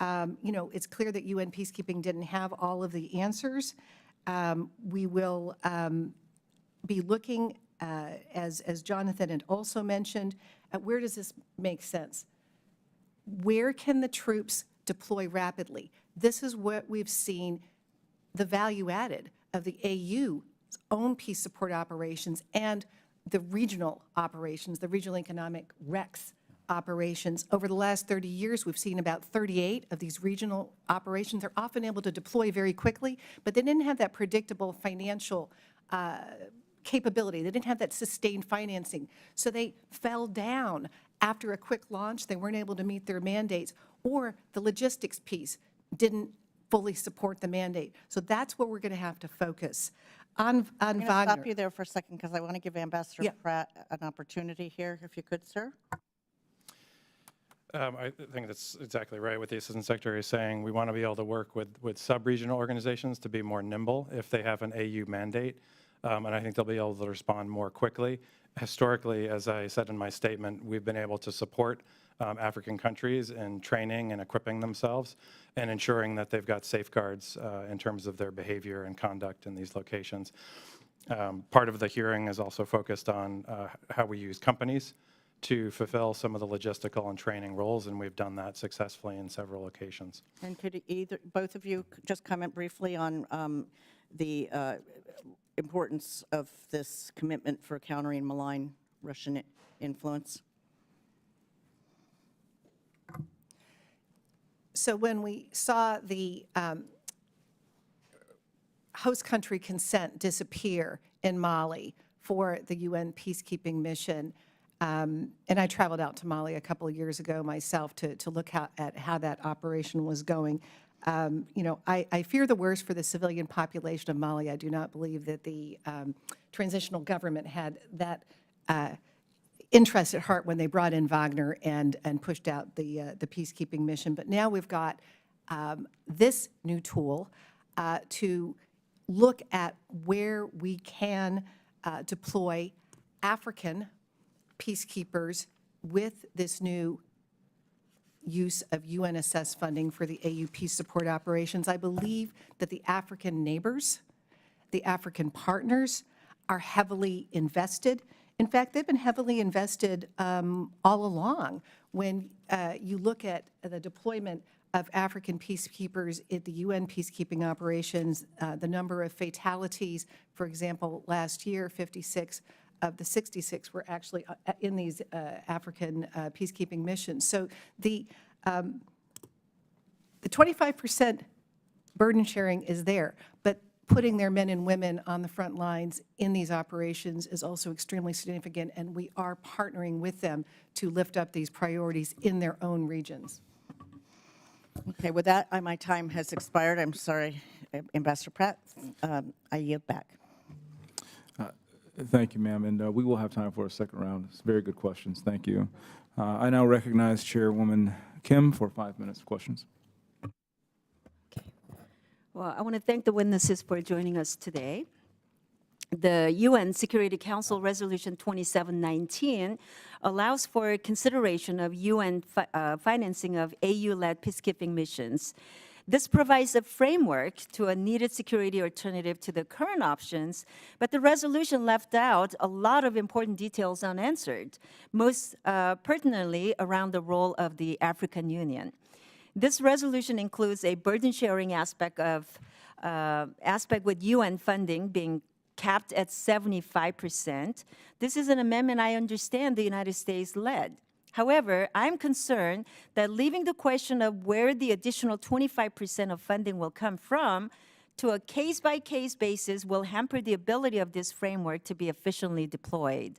You know, it's clear that UN peacekeeping didn't have all of the answers. We will be looking, as Jonathan had also mentioned, at where does this make sense? Where can the troops deploy rapidly? This is what we've seen, the value added of the AU's own peace support operations and the regional operations, the regional economic REX operations. Over the last 30 years, we've seen about 38 of these regional operations. They're often able to deploy very quickly, but they didn't have that predictable financial capability. They didn't have that sustained financing. So they fell down after a quick launch. They weren't able to meet their mandates, or the logistics piece didn't fully support the mandate. So that's where we're going to have to focus. On I'm going to Wagner. stop you there for a second because I want to give Ambassador Yeah. Pratt an opportunity here, if you could, sir. I think that's exactly right what the Assistant Secretary is saying. We want to be able to work with sub-regional organizations to be more nimble if they have an AU mandate, and I think they'll be able to respond more quickly. Historically, as I said in my statement, we've been able to support African countries in training and equipping themselves and ensuring that they've got safeguards in terms of their behavior and conduct in these locations. Part of the hearing is also focused on how we use companies to fulfill some of the logistical and training roles, and we've done that successfully in several occasions. And could both of you just comment briefly on the importance of this commitment for countering malign Russian influence? So when we saw the host country consent disappear in Mali for the UN peacekeeping mission, and I traveled out to Mali a couple of years ago myself to look at how that operation was going. I fear the worst for the civilian population of Mali. I do not believe that the transitional government had that interest at heart when they brought in Wagner and pushed out the peacekeeping mission. But now we've got this new tool to look at where we can deploy African peacekeepers with this new use of UN-assessed funding for the AU peace support operations. I believe that the African neighbors, the African partners, are heavily invested. In fact, they've been heavily invested all along. When you look at the deployment of African peacekeepers at the UN peacekeeping operations, the number of fatalities, for example, last year, 56 of the 66 were actually in these African peacekeeping missions. So the 25% burden sharing is there, but putting their men and women on the front lines in these operations is also extremely significant, and we are partnering with them to lift up these priorities in their own regions. Okay, with that, my time has expired. I'm sorry, Ambassador Pratt. I yield back. Thank you, ma'am, and we will have time for a second round. It's very good questions. Thank you. I now recognize Chairwoman Kim for 5 minutes of questions. Well, I want to thank the witnesses for joining us today. The UN Security Council Resolution 2719 allows for consideration of UN financing of AU-led peacekeeping missions. This provides a framework to a needed security alternative to the current options, but the resolution left out a lot of important details unanswered, most pertinently around the role of the African Union. This resolution includes a burden-sharing aspect with UN funding being capped at 75%. This is an amendment I understand the United States led. However, I'm concerned that leaving the question of where the additional 25% of funding will come from to a case-by-case basis will hamper the ability of this framework to be efficiently deployed.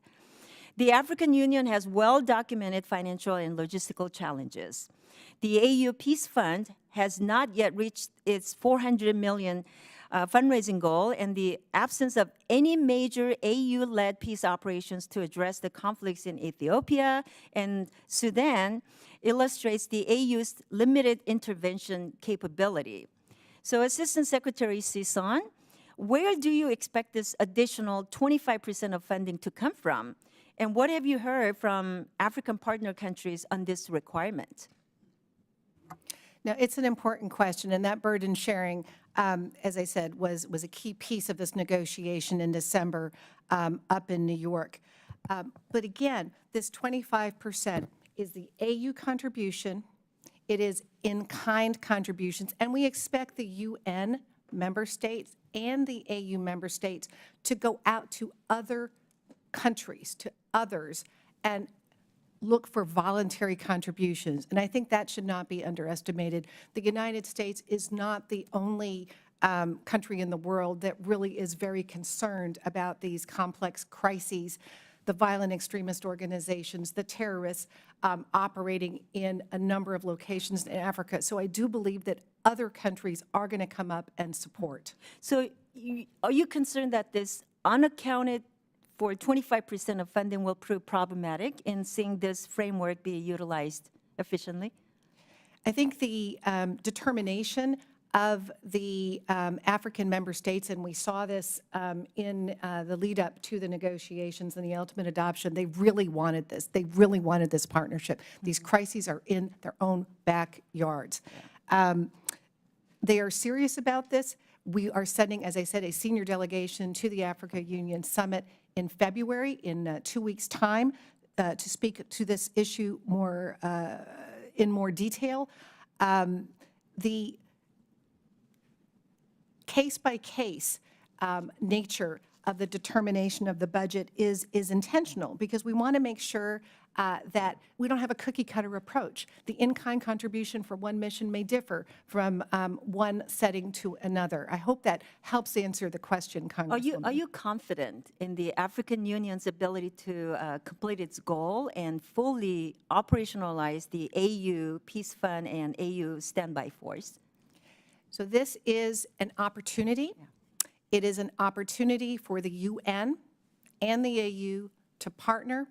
The African Union has well-documented financial and logistical challenges. The AU Peace Fund has not yet reached its $400 million fundraising goal, and the absence of any major AU-led peace operations to address the conflicts in Ethiopia and Sudan illustrates the AU's limited intervention capability. So, Assistant Secretary Sison, where do you expect this additional 25% of funding to come from? And what have you heard from African partner countries on this requirement? Now, it's an important question, and that burden sharing, as I said, was a key piece of this negotiation in December up in New York. But again, this 25% is the AU contribution. It is in-kind contributions, and we expect the UN member states and the AU member states to go out to other countries, to others, and look for voluntary contributions. And I think that should not be underestimated. The United States is not the only country in the world that really is very concerned about these complex crises, the violent extremist organizations, the terrorists operating in a number of locations in Africa. So I do believe that other countries are going to come up and support. So are you concerned that this unaccounted for 25% of funding will prove problematic in seeing this framework be utilized efficiently? I think the determination of the African member states, and we saw this in the lead up to the negotiations and the ultimate adoption, they really wanted this. They really wanted this partnership. These crises are in their own backyards. They are serious about this. We are sending, as I said, a senior delegation to the Africa Union Summit in February, in 2 weeks' time, to speak to this issue more in more detail. The case-by-case nature of the determination of the budget is intentional, because we want to make sure that we don't have a cookie-cutter approach. The in-kind contribution for one mission may differ from one setting to another. I hope that helps answer the question, Congresswoman. Are you confident in the African Union's ability to complete its goal and fully operationalize the AU Peace Fund and AU Standby Force? So this is an opportunity. It is an opportunity for the UN and the AU to partner.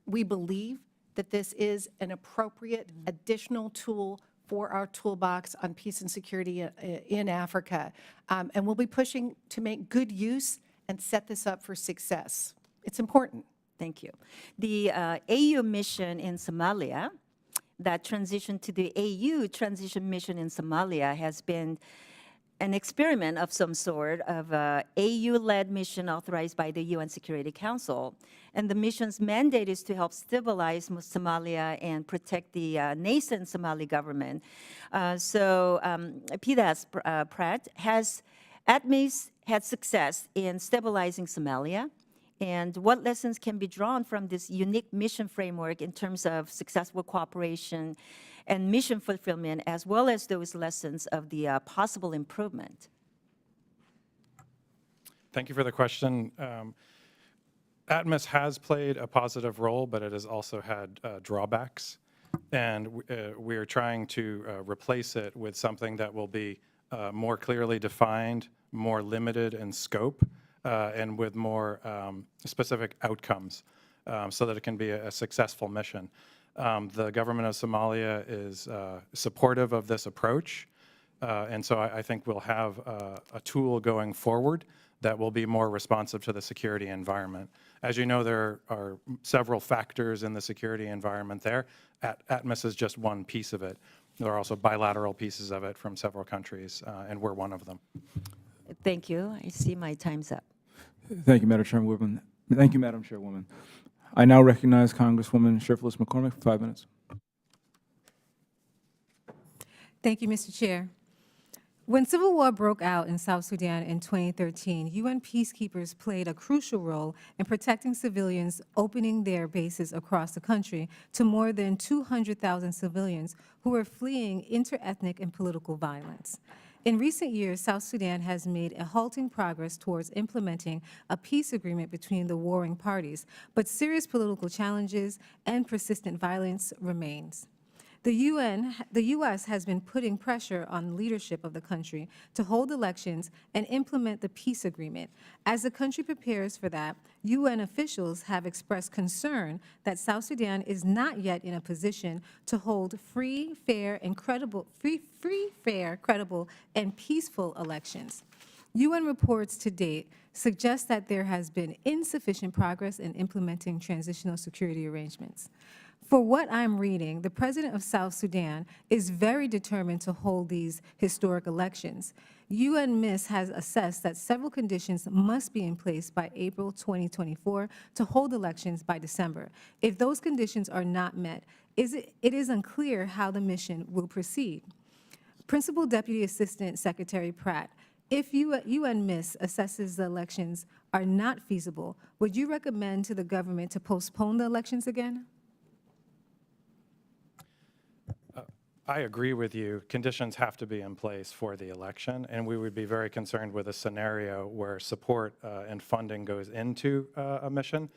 We believe that this is an appropriate additional tool for our toolbox on peace and security in Africa. And we'll be pushing to make good use and set this up for success. It's important. Thank you. The AU mission in Somalia, that transition to the AU transition mission in Somalia, has been an experiment of some sort of a AU-led mission authorized by the UN Security Council. And the mission's mandate is to help stabilize Somalia and protect the nascent Somali government. PDAS Pratt, has ATMIS had success in stabilizing Somalia? And what lessons can be drawn from this unique mission framework in terms of successful cooperation and mission fulfillment, as well as those lessons of the possible improvement? Thank you for the question. ATMIS has played a positive role, but it has also had drawbacks. And we are trying to replace it with something that will be more clearly defined, more limited in scope, and with more specific outcomes so that it can be a successful mission. The government of Somalia is supportive of this approach, and so I think we'll have a tool going forward that will be more responsive to the security environment. As you know, there are several factors in the security environment there. ATMIS is just one piece of it. There are also bilateral pieces of it from several countries, and we're one of them. Thank you. I see my time's up. Thank you, Madam Chairwoman. Thank you, Madam Chairwoman. I now recognize Congresswoman Shifless McCormick for 5 minutes. Thank you, Mr. Chair. When civil war broke out in South Sudan in 2013, UN peacekeepers played a crucial role in protecting civilians, opening their bases across the country to more than 200,000 civilians who were fleeing interethnic and political violence. In recent years, South Sudan has made a halting progress towards implementing a peace agreement between the warring parties, but serious political challenges and persistent violence remains. The U.S. has been putting pressure on the leadership of the country to hold elections and implement the peace agreement. As the country prepares for that, UN officials have expressed concern that South Sudan is not yet in a position to hold free, fair, credible, and peaceful elections. UN reports to date suggest that there has been insufficient progress in implementing transitional security arrangements. For what I'm reading, the president of South Sudan is very determined to hold these historic elections. UNMISS has assessed that several conditions must be in place by April 2024 to hold elections by December. If those conditions are not met, it is unclear how the mission will proceed. Principal Deputy Assistant Secretary Pratt, if UNMISS assesses the elections are not feasible, would you recommend to the government to postpone the elections again? I agree with you. Conditions have to be in place for the election, and we would be very concerned with a scenario where support and funding goes into a mission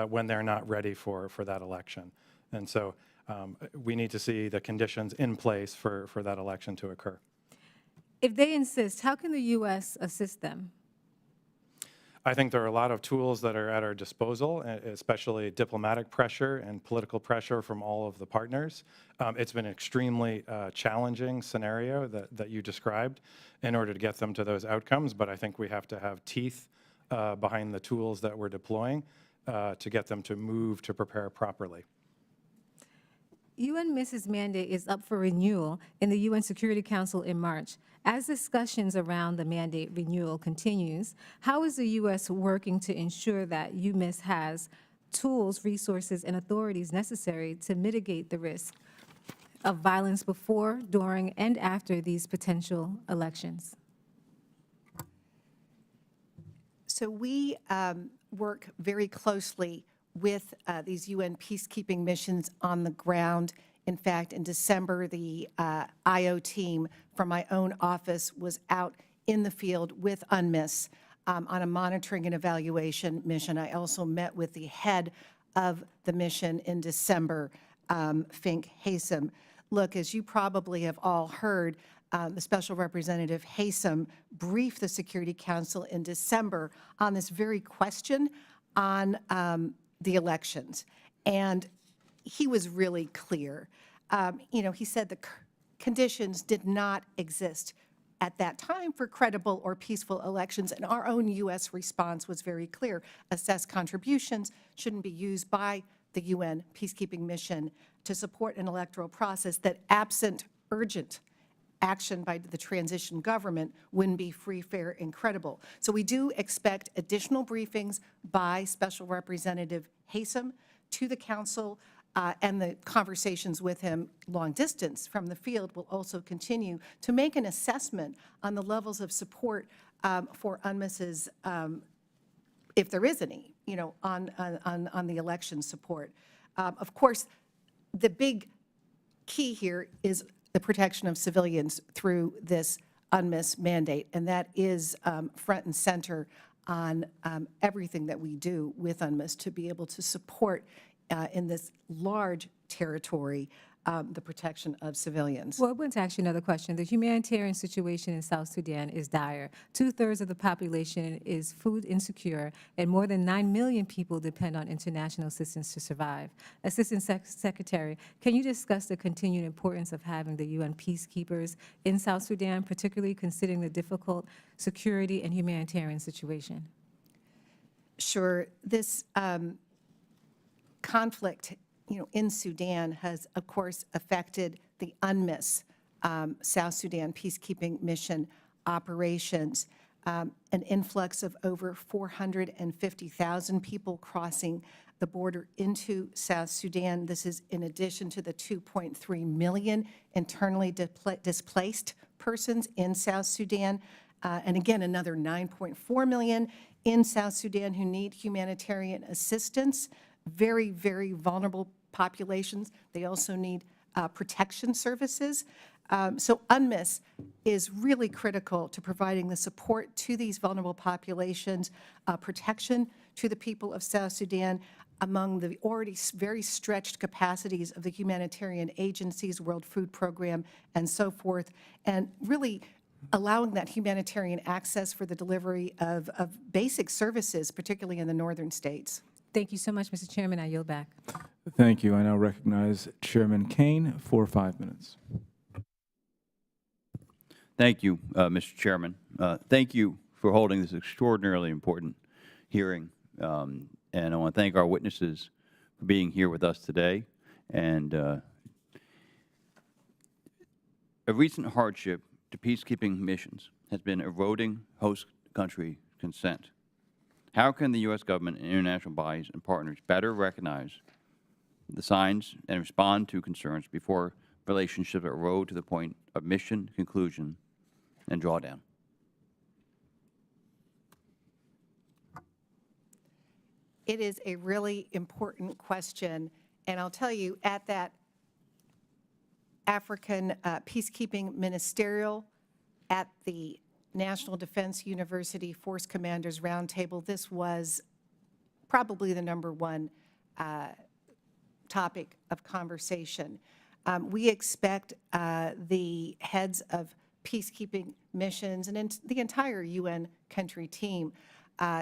when they're not ready for that election. And so we need to see the conditions in place for that election to occur. If they insist, how can the U.S. assist them? I think there are a lot of tools that are at our disposal, especially diplomatic pressure and political pressure from all of the partners. It's been an extremely challenging scenario that you described in order to get them to those outcomes, but I think we have to have teeth behind the tools that we're deploying to get them to move to prepare properly. UNMISS's mandate is up for renewal in the UN Security Council in March. As discussions around the mandate renewal continues, how is the U.S. working to ensure that UNMISS has tools, resources, and authorities necessary to mitigate the risk of violence before, during, and after these potential elections? So we work very closely with these UN peacekeeping missions on the ground. In fact, in December, the IO team from my own office was out in the field with UNMISS on a monitoring and evaluation mission. I also met with the head of the mission in December, Fink Haysom. Look, as you probably have all heard, the Special Representative Haysom briefed the Security Council in December on this very question on the elections. And he was really clear. He said the conditions did not exist at that time for credible or peaceful elections, and our own U.S. response was very clear. Assessed contributions shouldn't be used by the UN peacekeeping mission to support an electoral process that, absent urgent action by the transition government, wouldn't be free, fair, and credible. So we do expect additional briefings by Special Representative Haysom to the Council, and the conversations with him long distance from the field will also continue to make an assessment on the levels of support for UNMISS's, if there is any, on the election support. Of course, the big key here is the protection of civilians through this UNMISS mandate, and that is front and center on everything that we do with UNMISS to be able to support in this large territory the protection of civilians. Well, I want to ask you another question. The humanitarian situation in South Sudan is dire. 2/3 of the population is food insecure, and more than 9 million people depend on international assistance to survive. Assistant Secretary, can you discuss the continued importance of having the UN peacekeepers in South Sudan, particularly considering the difficult security and humanitarian situation? Sure. This conflict in Sudan has, of course, affected the UNMISS South Sudan peacekeeping mission operations. An influx of over 450,000 people crossing the border into South Sudan. This is in addition to the 2.3 million internally displaced persons in South Sudan. And again, another 9.4 million in South Sudan who need humanitarian assistance. Very, very vulnerable populations. They also need protection services. So UNMISS is really critical to providing the support to these vulnerable populations, protection to the people of South Sudan among the already very stretched capacities of the humanitarian agencies, World Food Program, and so forth, and really allowing that humanitarian access for the delivery of basic services, particularly in the northern states. Thank you so much, Mr. Chairman. I yield back. Thank you. I now recognize Chairman Kane for 5 minutes. Thank you, Mr. Chairman. Thank you for holding this extraordinarily important hearing. And I want to thank our witnesses for being here with us today. And a recent hardship to peacekeeping missions has been eroding host country consent. How can the U.S. government and international bodies and partners better recognize the signs and respond to concerns before relationships erode to the point of mission conclusion and drawdown? It is a really important question, and I'll tell you, at that African peacekeeping ministerial at the National Defense University Force Commanders Roundtable, this was probably the #1 topic of conversation. We expect the heads of peacekeeping missions and the entire UN country team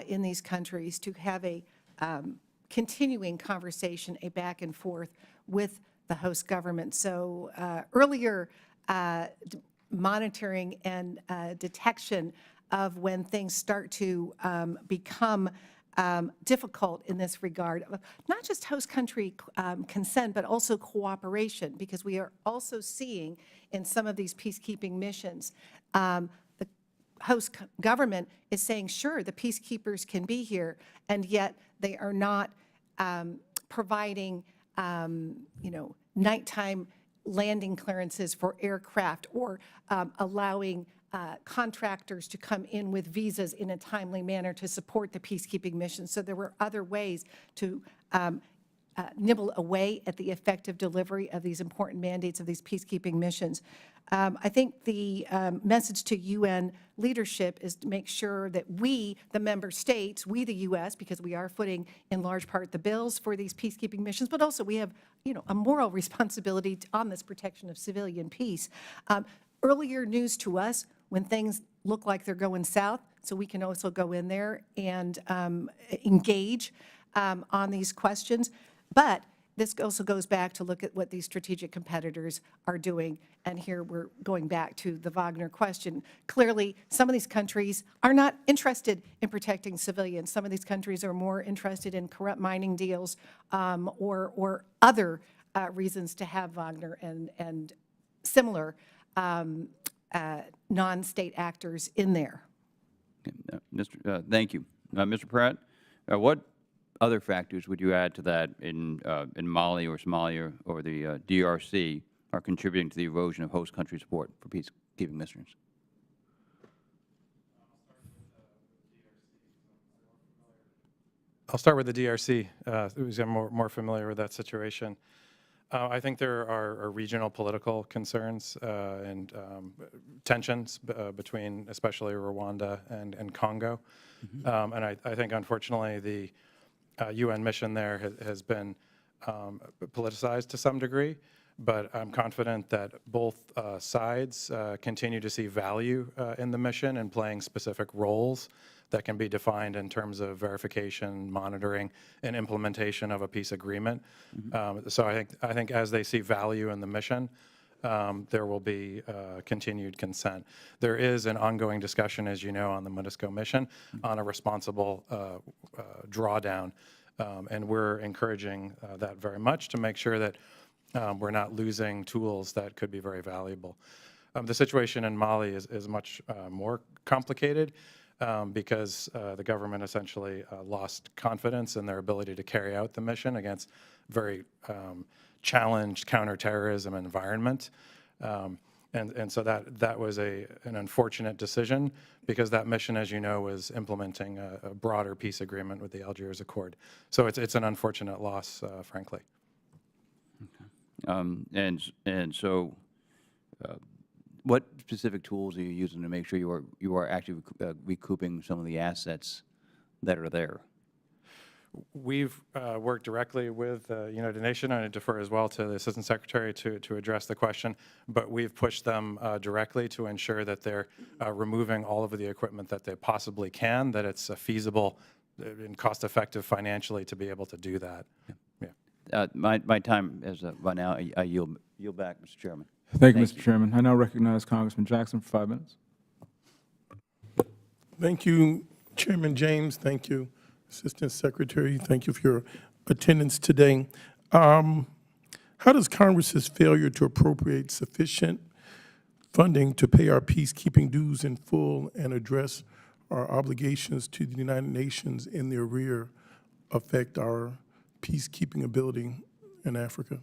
in these countries to have a continuing conversation, a back and forth with the host government. So earlier monitoring and detection of when things start to become difficult in this regard, not just host country consent, but also cooperation, because we are also seeing in some of these peacekeeping missions, the host government is saying, sure, the peacekeepers can be here, and yet they are not providing, nighttime landing clearances for aircraft or allowing contractors to come in with visas in a timely manner to support the peacekeeping mission. So there were other ways to nibble away at the effective delivery of these important mandates of these peacekeeping missions. I think the message to UN leadership is to make sure that we, the member states, we the U.S., because we are footing in large part the bills for these peacekeeping missions, but also we have, a moral responsibility on this protection of civilian peace. Earlier news to us when things look like they're going south, so we can also go in there and engage on these questions. But this also goes back to look at what these strategic competitors are doing. And here we're going back to the Wagner question. Clearly, some of these countries are not interested in protecting civilians. Some of these countries are more interested in corrupt mining deals or other reasons to have Wagner and similar non-state actors in there. Thank you. Mr. Pratt, what other factors would you add to that in Mali or Somalia or the DRC are contributing to the erosion of host country support for peacekeeping missions? I'll start with the DRC, who's more familiar with that situation. I think there are regional political concerns and tensions between especially Rwanda and Congo. And I think, unfortunately, the UN mission there has been politicized to some degree, but I'm confident that both sides continue to see value in the mission and playing specific roles that can be defined in terms of verification, monitoring, and implementation of a peace agreement. So I think as they see value in the mission, there will be continued consent. There is an ongoing discussion, as you know, on the MONUSCO mission on a responsible drawdown, and we're encouraging that very much to make sure that we're not losing tools that could be very valuable. The situation in Mali is much more complicated because the government essentially lost confidence in their ability to carry out the mission against very challenged counterterrorism environment. And so that was an unfortunate decision because that mission, as you know, was implementing a broader peace agreement with the Algiers Accord. So it's an unfortunate loss, frankly. Okay. And so what specific tools are you using to make sure you are actually recouping some of the assets that are there? We've worked directly with United Nations, and I defer as well to the Assistant Secretary to address the question, but we've pushed them directly to ensure that they're removing all of the equipment that they possibly can, that it's feasible and cost-effective financially to be able to do that. Yeah. My time is run out. I yield back, Mr. Chairman. Thank you, Mr. Chairman. I now recognize Congressman Jackson for 5 minutes. Thank you, Chairman James. Thank you, Assistant Secretary. Thank you for your attendance today. How does Congress's failure to appropriate sufficient funding to pay our peacekeeping dues in full and address our obligations to the United Nations in the arrear affect our peacekeeping ability in Africa?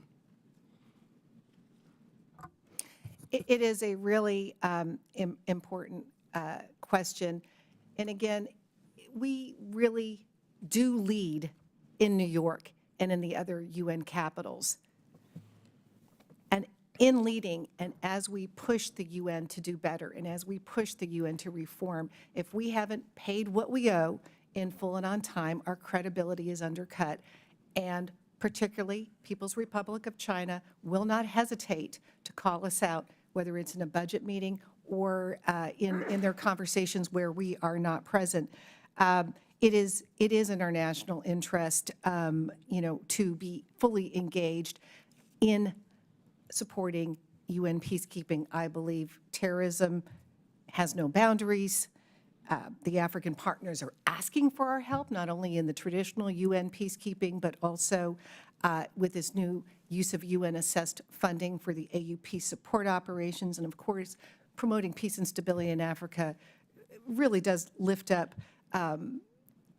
It is a really important question. And again, we really do lead in New York and in the other UN capitals. And in leading, and as we push the UN to do better, and as we push the UN to reform, if we haven't paid what we owe in full and on time, our credibility is undercut. And particularly, People's Republic of China will not hesitate to call us out, whether it's in a budget meeting or in their conversations where we are not present. It is in our national interest, to be fully engaged in supporting UN peacekeeping. I believe terrorism has no boundaries. The African partners are asking for our help, not only in the traditional UN peacekeeping, but also with this new use of UN-assessed funding for the AU peace support operations. And of course, promoting peace and stability in Africa really does lift up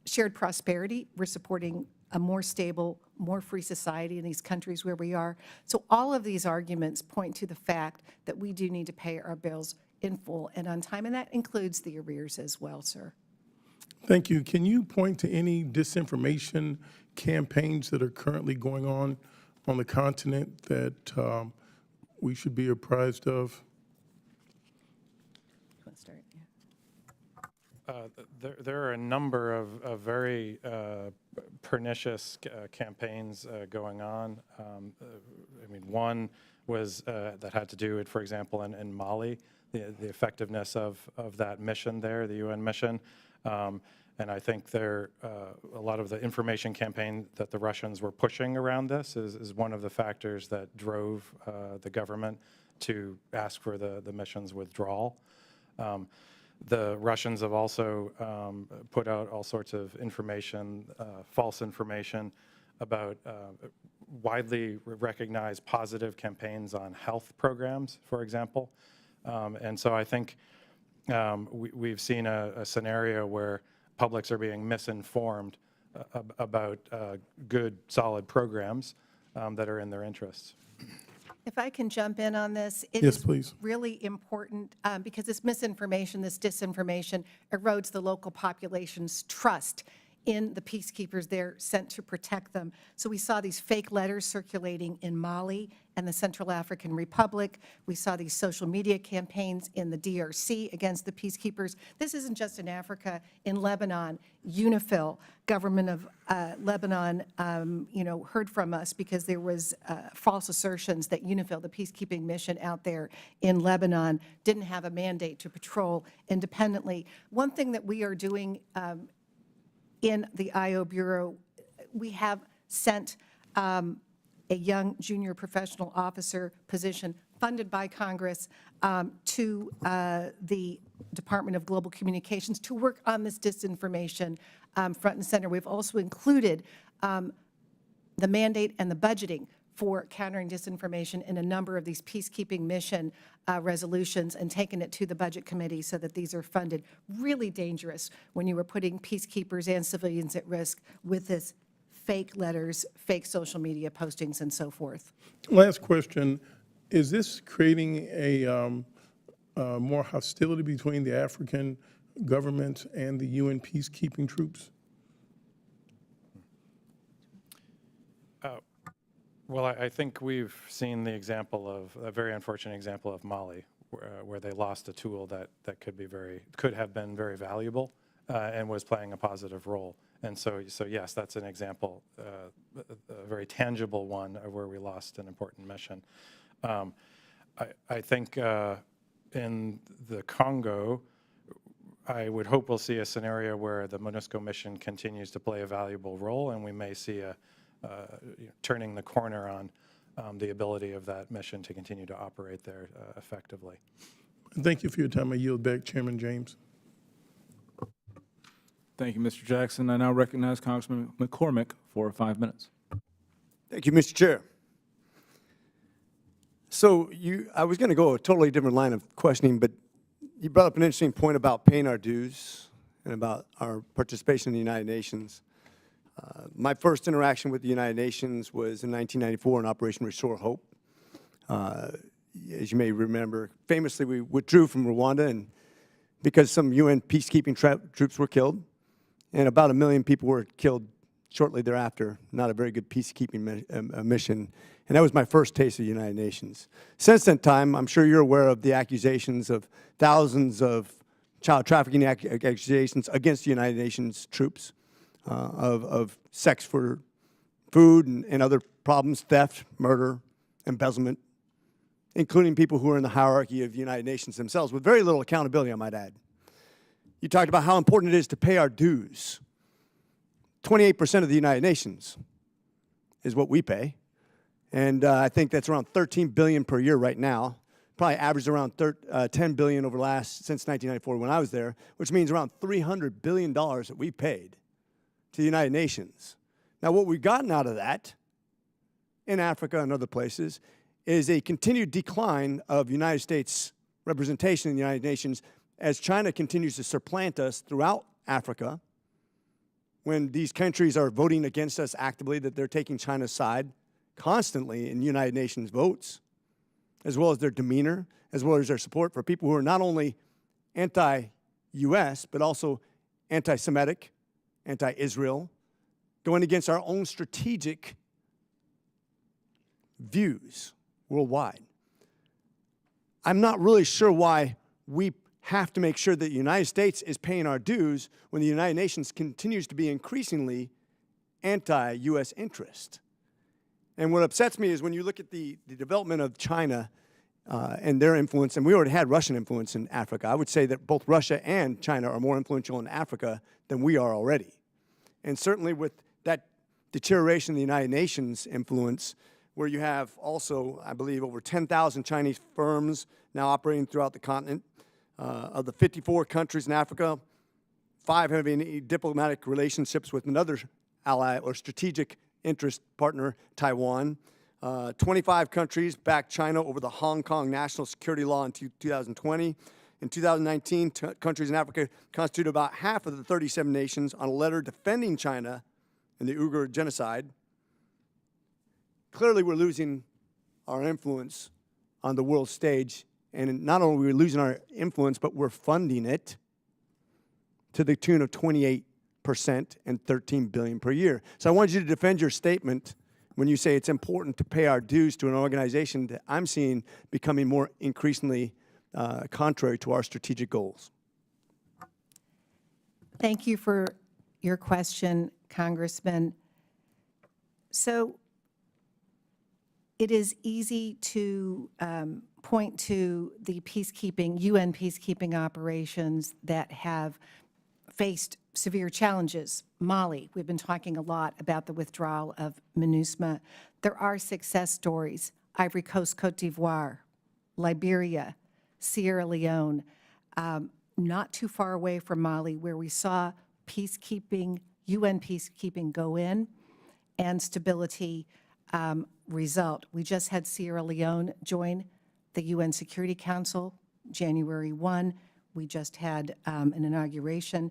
shared prosperity. We're supporting a more stable, more free society in these countries where we are. So all of these arguments point to the fact that we do need to pay our bills in full and on time, and that includes the arrears as well, sir. Thank you. Can you point to any disinformation campaigns that are currently going on the continent that we should be apprised of? Let's start, yeah. There are a number of very pernicious campaigns going on. I mean, one was that had to do with, for example, in Mali, the effectiveness of that mission there, the UN mission. And I think a lot of the information campaign that the Russians were pushing around this is one of the factors that drove the government to ask for the mission's withdrawal. The Russians have also put out all sorts of information, false information about widely recognized positive campaigns on health programs, for example. And so I think we've seen a scenario where publics are being misinformed about good, solid programs that are in their interests. If I can jump in on this, it Yes, is please. really important because this misinformation, this disinformation erodes the local population's trust in the peacekeepers they're sent to protect them. So we saw these fake letters circulating in Mali and the Central African Republic. We saw these social media campaigns in the DRC against the peacekeepers. This isn't just in Africa. In Lebanon, UNIFIL, government of Lebanon, heard from us because there was false assertions that UNIFIL, the peacekeeping mission out there in Lebanon, didn't have a mandate to patrol independently. One thing that we are doing in the IO Bureau, we have sent a young junior professional officer position funded by Congress to the Department of Global Communications to work on this disinformation front and center. We've also included the mandate and the budgeting for countering disinformation in a number of these peacekeeping mission resolutions and taken it to the Budget Committee so that these are funded. Really dangerous when you were putting peacekeepers and civilians at risk with this fake letters, fake social media postings, and so forth. Last question. Is this creating a more hostility between the African government and the UN peacekeeping troops? Well, I think we've seen the example of a very unfortunate example of Mali, where they lost a tool that could have been very valuable and was playing a positive role. And so yes, that's an example, a very tangible one of where we lost an important mission. I think in the Congo, I would hope we'll see a scenario where the MONUSCO mission continues to play a valuable role, and we may see turning the corner on the ability of that mission to continue to operate there effectively. Thank you for your time. I yield back, Chairman James. Thank you, Mr. Jackson. I now recognize Congressman McCormick for 5 minutes. Thank you, Mr. Chair. So I was going to go a totally different line of questioning, but you brought up an interesting point about paying our dues and about our participation in the United Nations. My first interaction with the United Nations was in 1994 in Operation Restore Hope. As you may remember, famously we withdrew from Rwanda and because some UN peacekeeping troops were killed, and about 1 million people were killed shortly thereafter. Not a very good peacekeeping mission. And that was my first taste of the United Nations. Since that time, I'm sure you're aware of the accusations of thousands of child trafficking accusations against the United Nations troops. Of sex for food and other problems, theft, murder, embezzlement, including people who are in the hierarchy of the United Nations themselves, with very little accountability, I might add. You talked about how important it is to pay our dues. 28% of the United Nations is what we pay, and I think that's around $13 billion per year right now. Probably averaged around $10 billion over since 1994 when I was there, which means around $300 billion that we paid to the United Nations. Now, what we've gotten out of that in Africa and other places is a continued decline of United States representation in the United Nations as China continues to supplant us throughout Africa. When these countries are voting against us actively, that they're taking China's side constantly in United Nations votes. as well as their demeanor, as well as their support for people who are not only anti-U.S., but also anti-Semitic, anti-Israel, going against our own strategic views worldwide. I'm not really sure why we have to make sure that the United States is paying our dues when the United Nations continues to be increasingly anti-U.S. interest. And what upsets me is when you look at the development of China and their influence, and we already had Russian influence in Africa. I would say that both Russia and China are more influential in Africa than we are already. And certainly with that deterioration in the United Nations influence, where you have also, I believe, over 10,000 Chinese firms now operating throughout the continent. Of the 54 countries in Africa, 5 having diplomatic relationships with another ally or strategic interest partner, Taiwan. 25 countries backed China over the Hong Kong National Security Law in 2020. In 2019, countries in Africa constitute about half of the 37 nations on a letter defending China in the Uyghur genocide. Clearly, we're losing our influence on the world stage, and not only are we losing our influence, but we're funding it to the tune of 28% and $13 billion per year. So I wanted you to defend your statement when you say it's important to pay our dues to an organization that I'm seeing becoming more increasingly contrary to our strategic goals. Thank you for your question, Congressman. So it is easy to point to the peacekeeping, UN peacekeeping operations that have faced severe challenges. Mali, we've been talking a lot about the withdrawal of MINUSMA. There are success stories. Ivory Coast, Cote d'Ivoire, Liberia, Sierra Leone, not too far away from Mali, where we saw peacekeeping, UN peacekeeping go in and stability result. We just had Sierra Leone join the UN Security Council January 1. We just had an inauguration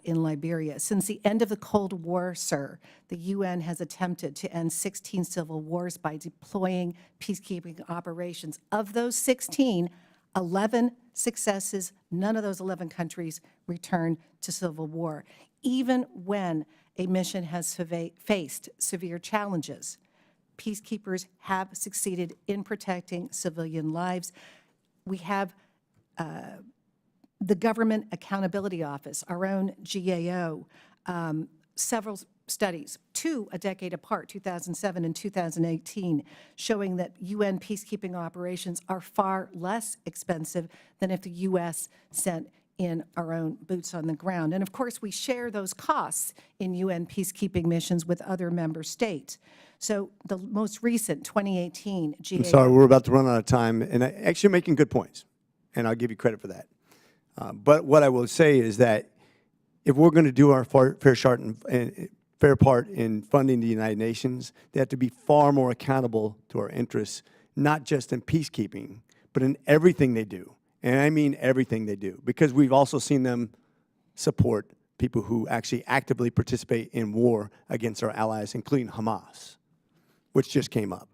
in Liberia. Since the end of the Cold War, sir, the UN has attempted to end 16 civil wars by deploying peacekeeping operations. Of those 16, 11 successes, none of those 11 countries returned to civil war. Even when a mission has faced severe challenges, peacekeepers have succeeded in protecting civilian lives. We have the Government Accountability Office, our own GAO, several studies, 2 a decade apart, 2007 and 2018, showing that UN peacekeeping operations are far less expensive than if the U.S. sent in our own boots on the ground. And of course, we share those costs in UN peacekeeping missions with other member states. So the most recent 2018 GAO. I'm sorry, we're about to run out of time, and actually making good points, and I'll give you credit for that. But what I will say is that if we're going to do our fair part in funding the United Nations, they have to be far more accountable to our interests, not just in peacekeeping, but in everything they do. And I mean everything they do, because we've also seen them support people who actually actively participate in war against our allies, including Hamas, which just came up.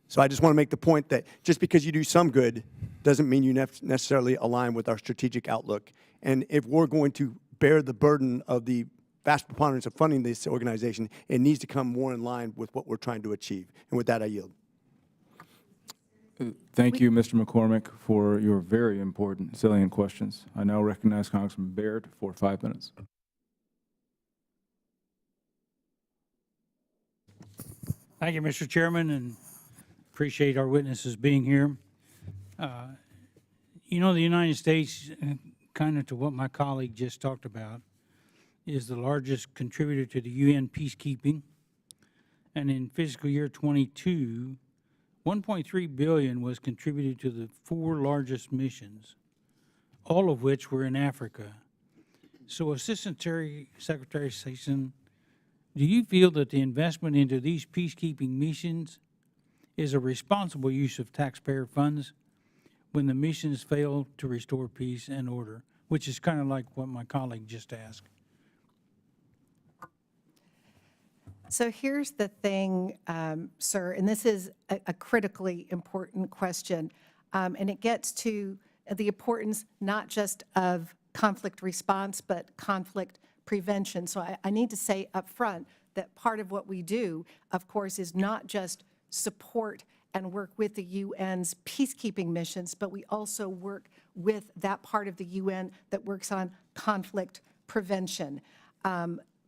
So I just want to make the point that just because you do some good doesn't mean you necessarily align with our strategic outlook. And if we're going to bear the burden of the vast preponderance of funding this organization, it needs to come more in line with what we're trying to achieve. And with that, I yield. Thank you, Mr. McCormick, for your very important, salient questions. I now recognize Congressman Baird for 5 minutes. Thank you, Mr. Chairman, and appreciate our witnesses being here. You know, the United States, kind of to what my colleague just talked about, is the largest contributor to the UN peacekeeping. And in fiscal year 22, $1.3 billion was contributed to the 4 largest missions, all of which were in Africa. So Assistant Secretary Sison, do you feel that the investment into these peacekeeping missions is a responsible use of taxpayer funds when the missions fail to restore peace and order, which is kind of like what my colleague just asked? So here's the thing, sir, and this is a critically important question. And it gets to the importance not just of conflict response, but conflict prevention. So I need to say up front that part of what we do, of course, is not just support and work with the UN's peacekeeping missions, but we also work with that part of the UN that works on conflict prevention,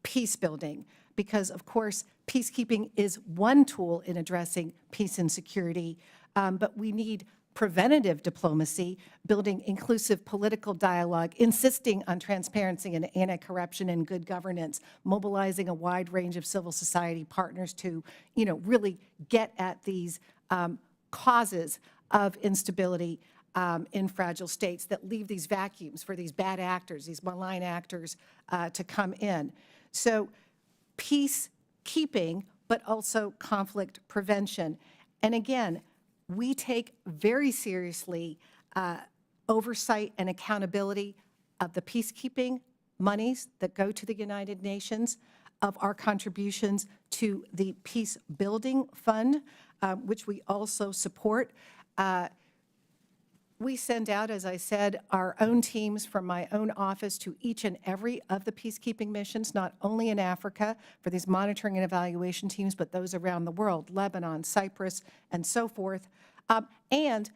peace building, because of course, peacekeeping is one tool in addressing peace and security, but we need preventative diplomacy, building inclusive political dialogue, insisting on transparency and anti-corruption and good governance, mobilizing a wide range of civil society partners to, really get at these causes of instability in fragile states that leave these vacuums for these bad actors, these malign actors to come in. So peacekeeping, but also conflict prevention. And again, we take very seriously oversight and accountability of the peacekeeping monies that go to the United Nations, of our contributions to the Peace Building Fund, which we also support. We send out, as I said, our own teams from my own office to each and every of the peacekeeping missions, not only in Africa for these monitoring and evaluation teams, but those around the world, Lebanon, Cyprus, and so forth, and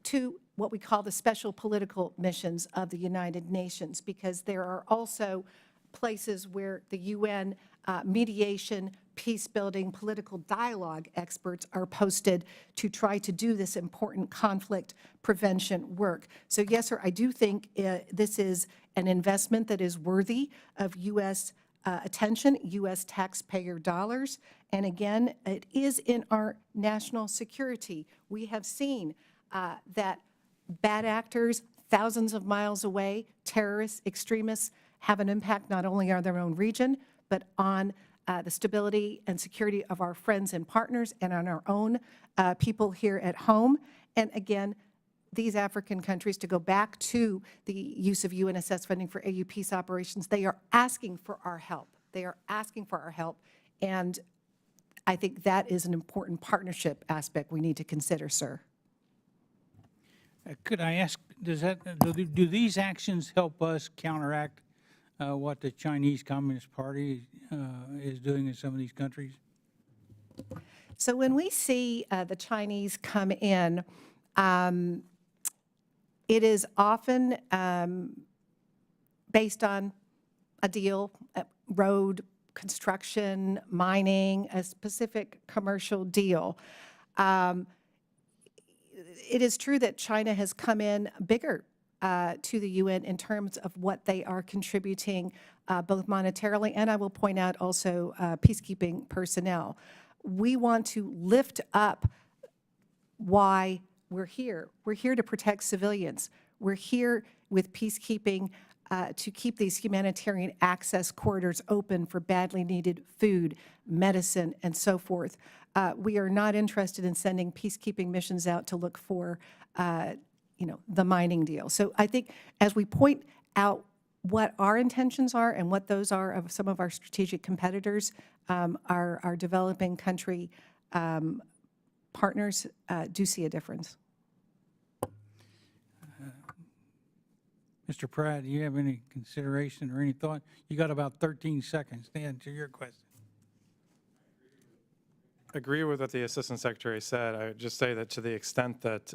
to what we call the special political missions of the United Nations, because there are also places where the UN mediation, peace building, political dialogue experts are posted to try to do this important conflict prevention work. So yes, sir, I do think this is an investment that is worthy of U.S. Attention, U.S. taxpayer dollars. And again, it is in our national security. We have seen that bad actors thousands of miles away, terrorists, extremists, have an impact not only on their own region, but on the stability and security of our friends and partners and on our own people here at home. And again, these African countries, to go back to the use of UNSS funding for AU peace operations, they are asking for our help. They are asking for our help. And I think that is an important partnership aspect we need to consider, sir. Could I ask, do these actions help us counteract what the Chinese Communist Party is doing in some of these countries? So when we see the Chinese come in, it is often based on a deal, road construction, mining, a specific commercial deal. It is true that China has come in bigger to the UN in terms of what they are contributing, both monetarily and, I will point out, also peacekeeping personnel. We want to lift up why we're here. We're here to protect civilians. We're here with peacekeeping to keep these humanitarian access corridors open for badly needed food, medicine, and so forth. We are not interested in sending peacekeeping missions out to look for, the mining deal. So I think as we point out what our intentions are and what those are of some of our strategic competitors, our developing country partners do see a difference. Mr. Pratt, do you have any consideration or any thought? You got about 13 seconds to answer your question. Agree with what the Assistant Secretary said. I would just say that to the extent that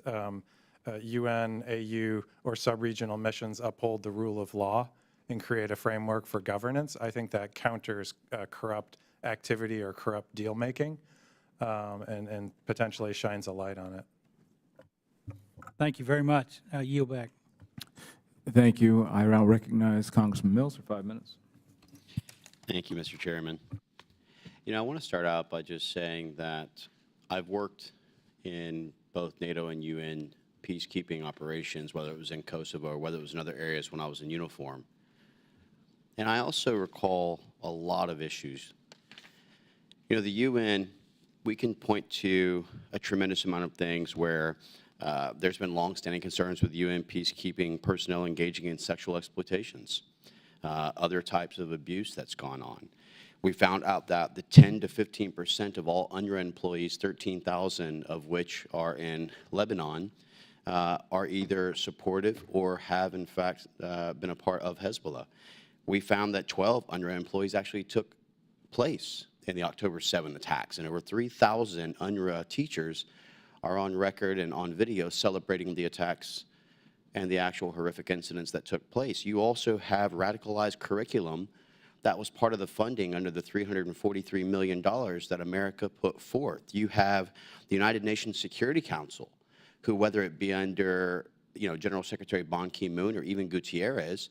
UN, AU, or sub-regional missions uphold the rule of law and create a framework for governance, I think that counters corrupt activity or corrupt deal-making and potentially shines a light on it. Thank you very much. I yield back. Thank you. I now recognize Congressman Mills for 5 minutes. Thank you, Mr. Chairman. I want to start out by just saying that I've worked in both NATO and UN peacekeeping operations, whether it was in Kosovo or whether it was in other areas when I was in uniform. And I also recall a lot of issues. The UN, we can point to a tremendous amount of things where there's been longstanding concerns with UN peacekeeping personnel engaging in sexual exploitations, other types of abuse that's gone on. We found out that the 10 to 15% of all UNRWA employees, 13,000 of which are in Lebanon, are either supportive or have, in fact, been a part of Hezbollah. We found that 12 UNRWA employees actually took place in the October 7 attacks, and over 3,000 UNRWA teachers are on record and on video celebrating the attacks and the actual horrific incidents that took place. You also have radicalized curriculum that was part of the funding under the $343 million that America put forth. You have the United Nations Security Council, who, whether it be under General Secretary Ban Ki-moon or even Gutierrez,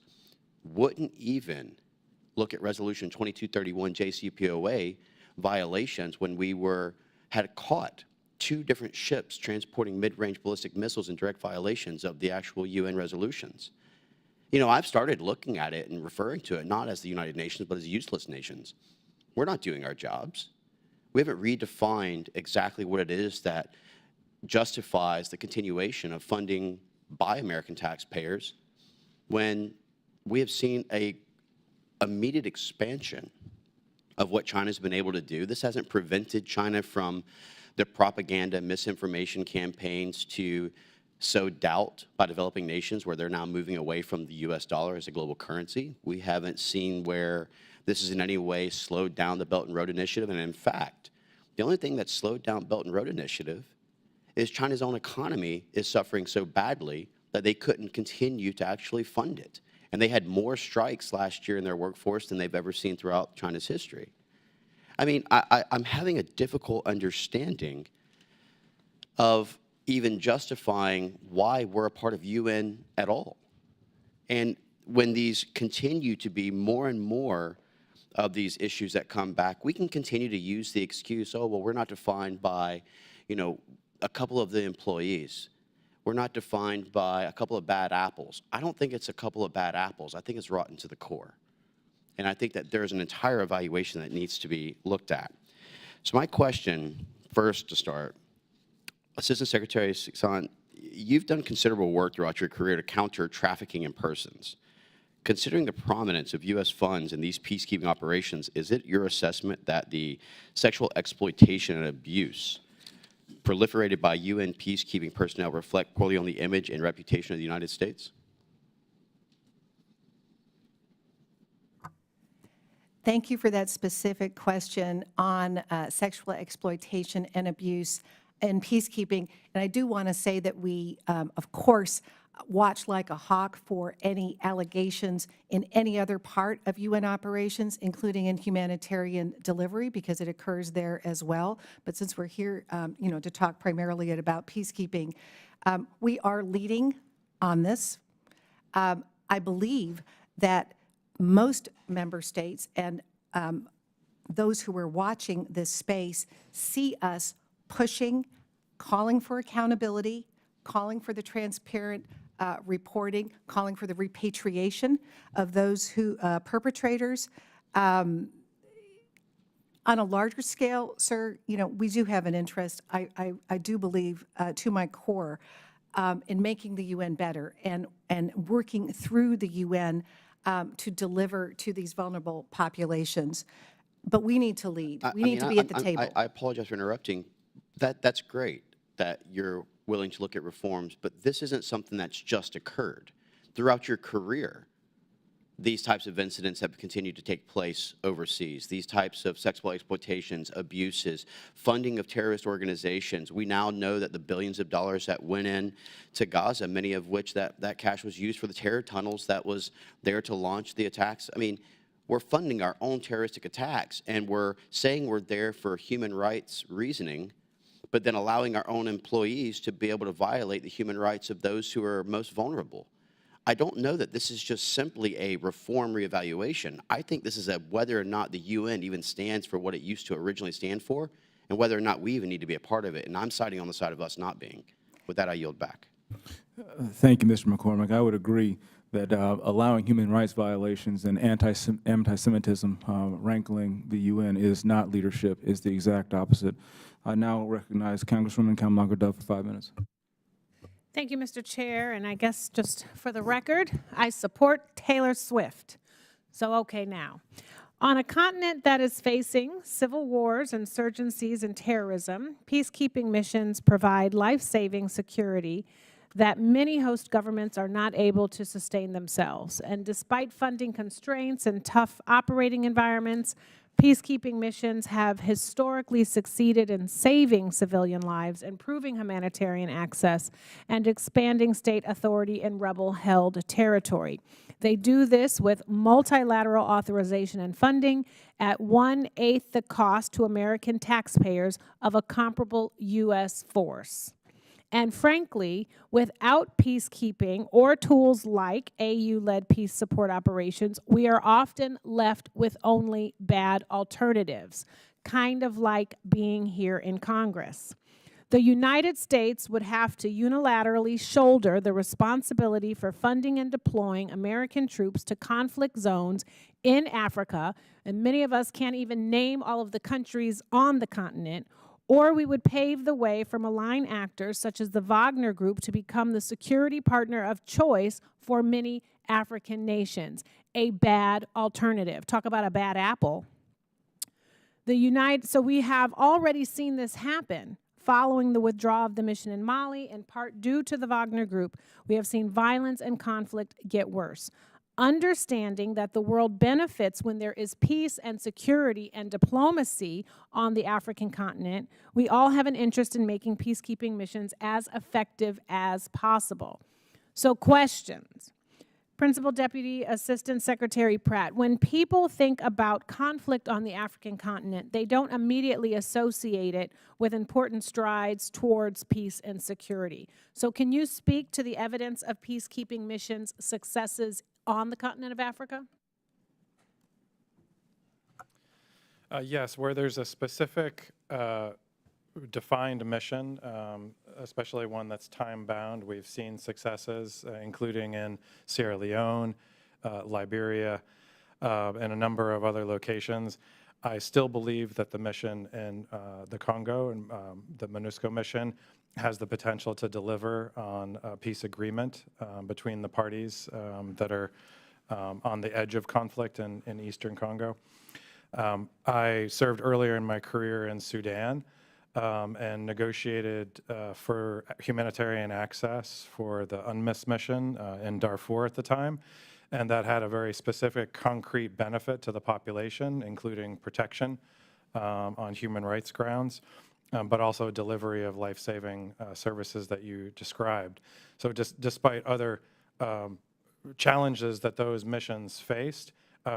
wouldn't even look at Resolution 2231 JCPOA violations when we had caught 2 different ships transporting mid-range ballistic missiles in direct violations of the actual UN resolutions. I've started looking at it and referring to it not as the United Nations, but as useless nations. We're not doing our jobs. We haven't redefined exactly what it is that justifies the continuation of funding by American taxpayers when we have seen a immediate expansion of what China's been able to do. This hasn't prevented China from the propaganda, misinformation campaigns to sow doubt by developing nations where they're now moving away from the US dollar as a global currency. We haven't seen where this has in any way slowed down the Belt and Road Initiative. And in fact, the only thing that slowed down Belt and Road Initiative is China's own economy is suffering so badly that they couldn't continue to actually fund it. And they had more strikes last year in their workforce than they've ever seen throughout China's history. I mean, I'm having a difficult understanding of even justifying why we're a part of UN at all. And when these continue to be more and more of these issues that come back, we can continue to use the excuse, oh, well, we're not defined by, a couple of the employees. We're not defined by a couple of bad apples. I don't think it's a couple of bad apples. I think it's rotten to the core. And I think that there's an entire evaluation that needs to be looked at. So my question, first to start, Assistant Secretary Sison, you've done considerable work throughout your career to counter trafficking in persons. Considering the prominence of U.S. funds in these peacekeeping operations, is it your assessment that the sexual exploitation and abuse proliferated by UN peacekeeping personnel reflect poorly on the image and reputation of the United States? Thank you for that specific question on sexual exploitation and abuse in peacekeeping. And I do want to say that we, of course, watch like a hawk for any allegations in any other part of UN operations, including in humanitarian delivery, because it occurs there as well. But since we're here, to talk primarily about peacekeeping, we are leading on this. I believe that most member states and those who are watching this space see us pushing, calling for accountability, calling for the transparent reporting, calling for the repatriation of those who perpetrators. On a larger scale, sir, we do have an interest, I do believe, to my core, in making the UN better and working through the UN to deliver to these vulnerable populations. But we need to lead. We need to be at the table. I apologize for interrupting. That's great that you're willing to look at reforms, but this isn't something that's just occurred. Throughout your career, these types of incidents have continued to take place overseas. These types of sexual exploitations, abuses, funding of terrorist organizations. We now know that the billions of dollars that went in to Gaza, many of which that cash was used for the terror tunnels that was there to launch the attacks. I mean, we're funding our own terroristic attacks, and we're saying we're there for human rights reasoning, but then allowing our own employees to be able to violate the human rights of those who are most vulnerable. I don't know that this is just simply a reform reevaluation. I think this is a whether or not the UN even stands for what it used to originally stand for, and whether or not we even need to be a part of it. And I'm siding on the side of us not being. With that, I yield back. Thank you, Mr. McCormick. I would agree that allowing human rights violations and anti-Semitism rankling the UN is not leadership, is the exact opposite. I now recognize Congresswoman Kamlager-Dove for 5 minutes. Thank you, Mr. Chair, and I guess just for the record, I support Taylor Swift. So, okay now. On a continent that is facing civil wars, insurgencies, and terrorism, peacekeeping missions provide life-saving security that many host governments are not able to sustain themselves. And despite funding constraints and tough operating environments, peacekeeping missions have historically succeeded in saving civilian lives, improving humanitarian access, and expanding state authority in rebel-held territory. They do this with multilateral authorization and funding at 1/8 the cost to American taxpayers of a comparable U.S. force. And frankly, without peacekeeping or tools like AU-led peace support operations, we are often left with only bad alternatives, kind of like being here in Congress. The United States would have to unilaterally shoulder the responsibility for funding and deploying American troops to conflict zones in Africa, and many of us can't even name all of the countries on the continent, or we would pave the way for malign actors such as the Wagner Group to become the security partner of choice for many African nations. A bad alternative. Talk about a bad apple. So we have already seen this happen. Following the withdrawal of the mission in Mali, in part due to the Wagner Group, we have seen violence and conflict get worse. Understanding that the world benefits when there is peace and security and diplomacy on the African continent, we all have an interest in making peacekeeping missions as effective as possible. So questions. Principal Deputy Assistant Secretary Pratt, when people think about conflict on the African continent, they don't immediately associate it with important strides towards peace and security. So can you speak to the evidence of peacekeeping missions' successes on the continent of Africa? Yes, where there's a specific defined mission, especially one that's time-bound, we've seen successes, including in Sierra Leone, Liberia, and a number of other locations. I still believe that the mission in the Congo, and the MONUSCO mission, has the potential to deliver on a peace agreement between the parties that are on the edge of conflict in eastern Congo. I served earlier in my career in Sudan and negotiated for humanitarian access for the UNMISS mission in Darfur at the time, and that had a very specific concrete benefit to the population, including protection on human rights grounds, but also delivery of life-saving services that you described. So despite other challenges that those missions faced,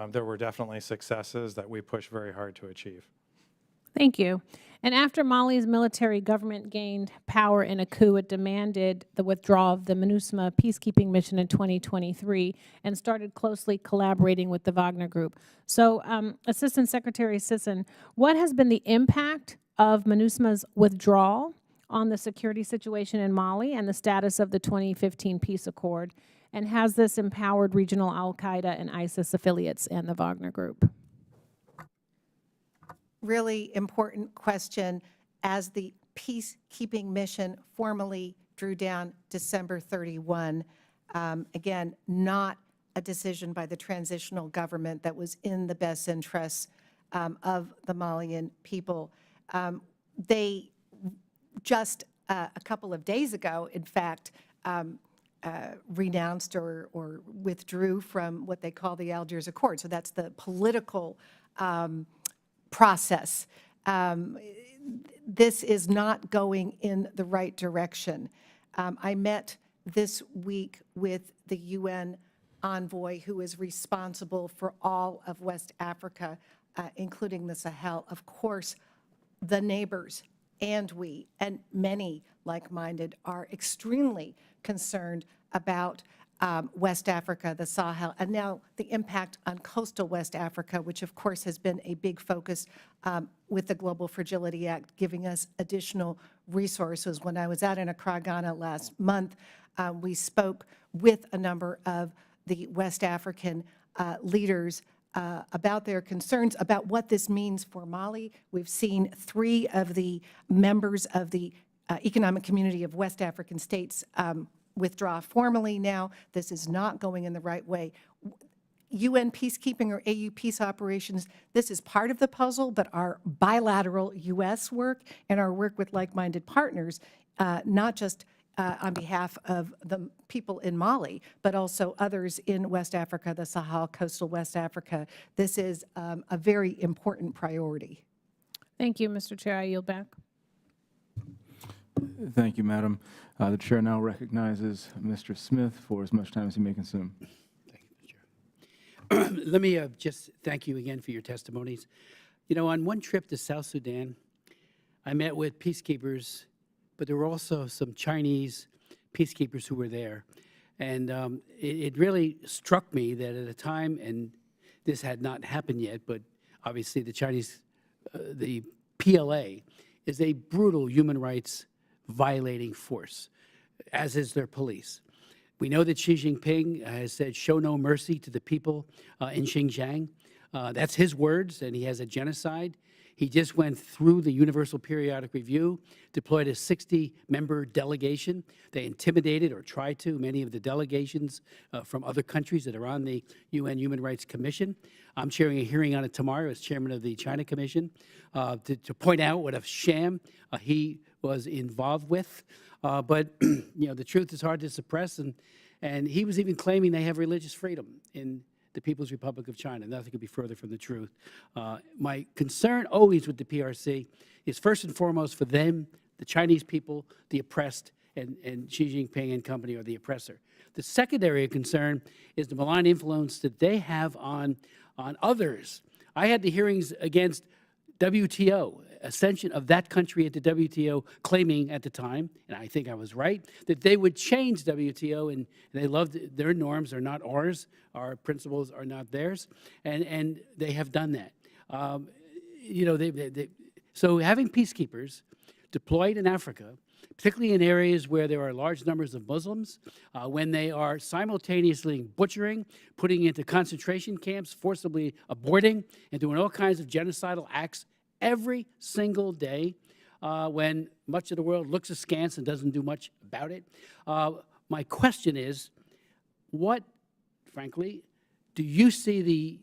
there were definitely successes that we pushed very hard to achieve. Thank you. And after Mali's military government gained power in a coup, it demanded the withdrawal of the MINUSMA peacekeeping mission in 2023 and started closely collaborating with the Wagner Group. So, Assistant Secretary Sison, what has been the impact of MINUSMA's withdrawal on the security situation in Mali and the status of the 2015 peace accord? And has this empowered regional al-Qaeda and ISIS affiliates and the Wagner Group? Really important question. As the peacekeeping mission formally drew down December 31, again, not a decision by the transitional government that was in the best interests of the Malian people. They just a couple of days ago, in fact, renounced or withdrew from what they call the Algiers Accord. So that's the political process. This is not going in the right direction. I met this week with the UN envoy who is responsible for all of West Africa, including the Sahel. Of course, the neighbors and we, and many like-minded, are extremely concerned about West Africa, the Sahel, and now the impact on coastal West Africa, which of course has been a big focus with the Global Fragility Act, giving us additional resources. When I was out in Accra, Ghana last month, we spoke with a number of the West African leaders about their concerns about what this means for Mali. We've seen 3 of the members of the Economic Community of West African States withdraw formally now. This is not going in the right way. UN peacekeeping or AU peace operations, this is part of the puzzle, but our bilateral U.S. work and our work with like-minded partners, not just on behalf of the people in Mali, but also others in West Africa, the Sahel, coastal West Africa. This is a very important priority. Thank you, Mr. Chair. I yield back. Thank you, Madam. The chair now recognizes Mr. Smith for as much time as he may consume. Thank you, Mr. Chair. Let me just thank you again for your testimonies. You know, on one trip to South Sudan, I met with peacekeepers, but there were also some Chinese peacekeepers who were there. And it really struck me that at a time, and this had not happened yet, but obviously the Chinese, the PLA is a brutal human rights violating force, as is their police. We know that Xi Jinping has said, show no mercy to the people in Xinjiang. That's his words, and he has a genocide. He just went through the Universal Periodic Review, deployed a 60-member delegation. They intimidated, or tried to, many of the delegations from other countries that are on the UN Human Rights Commission. I'm chairing a hearing on it tomorrow as chairman of the China Commission to point out what a sham he was involved with. But you know, the truth is hard to suppress, and he was even claiming they have religious freedom in the People's Republic of China. Nothing could be further from the truth. My concern always with the PRC is first and foremost for them, the Chinese people, the oppressed, and Xi Jinping and company are the oppressor. The second area of concern is the malign influence that they have on others. I had the hearings against WTO, ascension of that country at the WTO, claiming at the time, and I think I was right, that they would change WTO, and they loved their norms are not ours, our principles are not theirs, and they have done that. You know, so having peacekeepers deployed in Africa, particularly in areas where there are large numbers of Muslims, when they are simultaneously butchering, putting into concentration camps, forcibly aborting, and doing all kinds of genocidal acts every single day, when much of the world looks askance and doesn't do much about it. My question is, what, frankly, do you see the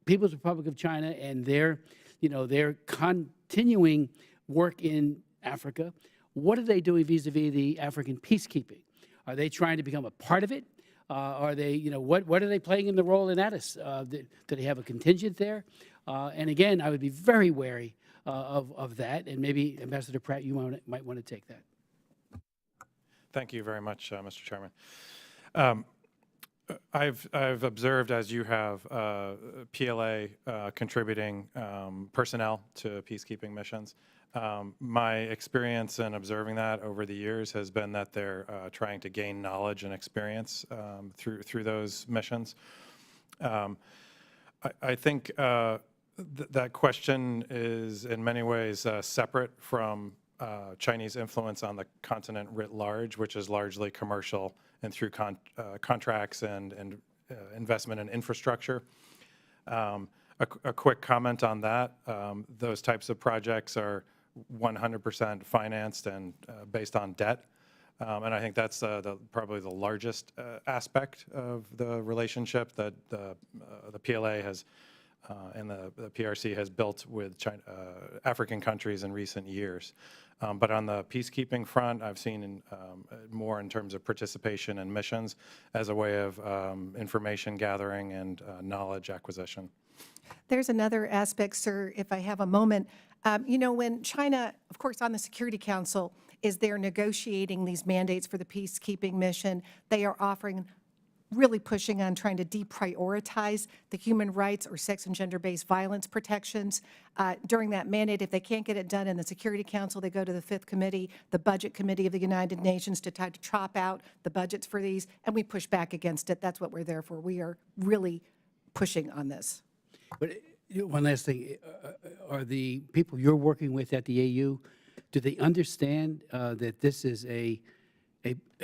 People's Republic of China and their, you know, their continuing work in Africa? What are they doing vis-a-vis the African peacekeeping? Are they trying to become a part of it? Are they, you know, what are they playing in the role in Addis? Do they have a contingent there? And again, I would be very wary of that, and maybe Ambassador Pratt, you might want to take that. Thank you very much, Mr. Chairman. I've observed, as you have, PLA contributing personnel to peacekeeping missions. My experience in observing that over the years has been that they're trying to gain knowledge and experience through those missions. I think that question is in many ways separate from Chinese influence on the continent writ large, which is largely commercial and through contracts and investment in infrastructure. A quick comment on that. Those types of projects are 100% financed and based on debt. And I think that's probably the largest aspect of the relationship that the PLA has and the PRC has built with African countries in recent years. But on the peacekeeping front, I've seen more in terms of participation in missions as a way of information gathering and knowledge acquisition. There's another aspect, sir, if I have a moment. You know, when China, of course, on the Security Council, is there negotiating these mandates for the peacekeeping mission, they are offering, really pushing on trying to deprioritize the human rights or sex and gender-based violence protections. During that mandate, if they can't get it done in the Security Council, they go to the Fifth Committee, the Budget Committee of the United Nations to try to chop out the budgets for these, and we push back against it. That's what we're there for. We are really pushing on this. But one last thing, are the people you're working with at the AU, do they understand that this is a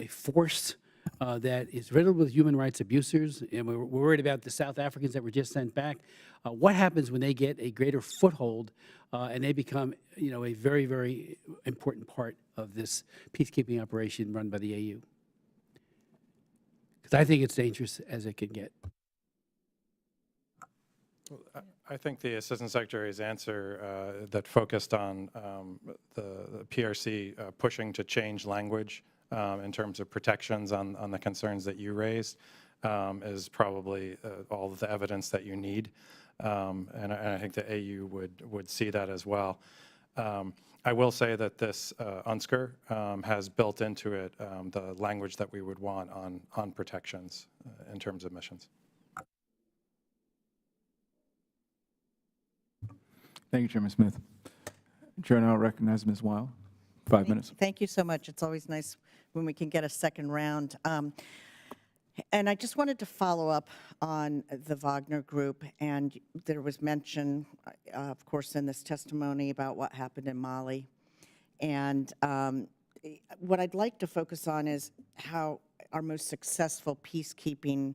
force that is riddled with human rights abusers, and we're worried about the South Africans that were just sent back? What happens when they get a greater foothold and they become, you know, a very, very important part of this peacekeeping operation run by the AU? Because I think it's dangerous as it can get. I think the Assistant Secretary's answer that focused on the PRC pushing to change language in terms of protections on the concerns that you raised is probably all of the evidence that you need. And I think the AU would see that as well. I will say that this UNSCR has built into it the language that we would want on protections in terms of missions. Thank you, Chairman Smith. Chair now recognizes Ms. Weil. 5 minutes. Thank you so much. It's always nice when we can get a second round. And I just wanted to follow up on the Wagner Group, and there was mention, of course, in this testimony about what happened in Mali. And what I'd like to focus on is how our most successful peacekeeping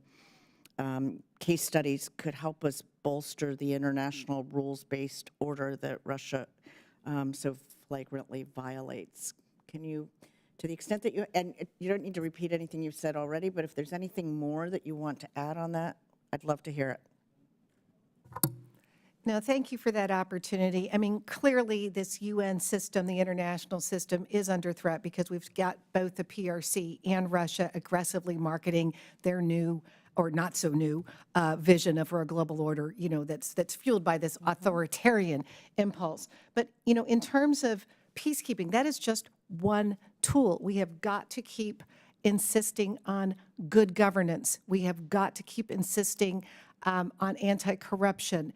case studies could help us bolster the international rules-based order that Russia so flagrantly violates. Can you, to the extent that you, and you don't need to repeat anything you've said already, but if there's anything more that you want to add on that, I'd love to hear it. No, thank you for that opportunity. I mean, clearly this UN system, the international system, is under threat because we've got both the PRC and Russia aggressively marketing their new or not so new vision of our global order, you know, that's fueled by this authoritarian impulse. But, you know, in terms of peacekeeping, that is just one tool. We have got to keep insisting on good governance. We have got to keep insisting on anti-corruption.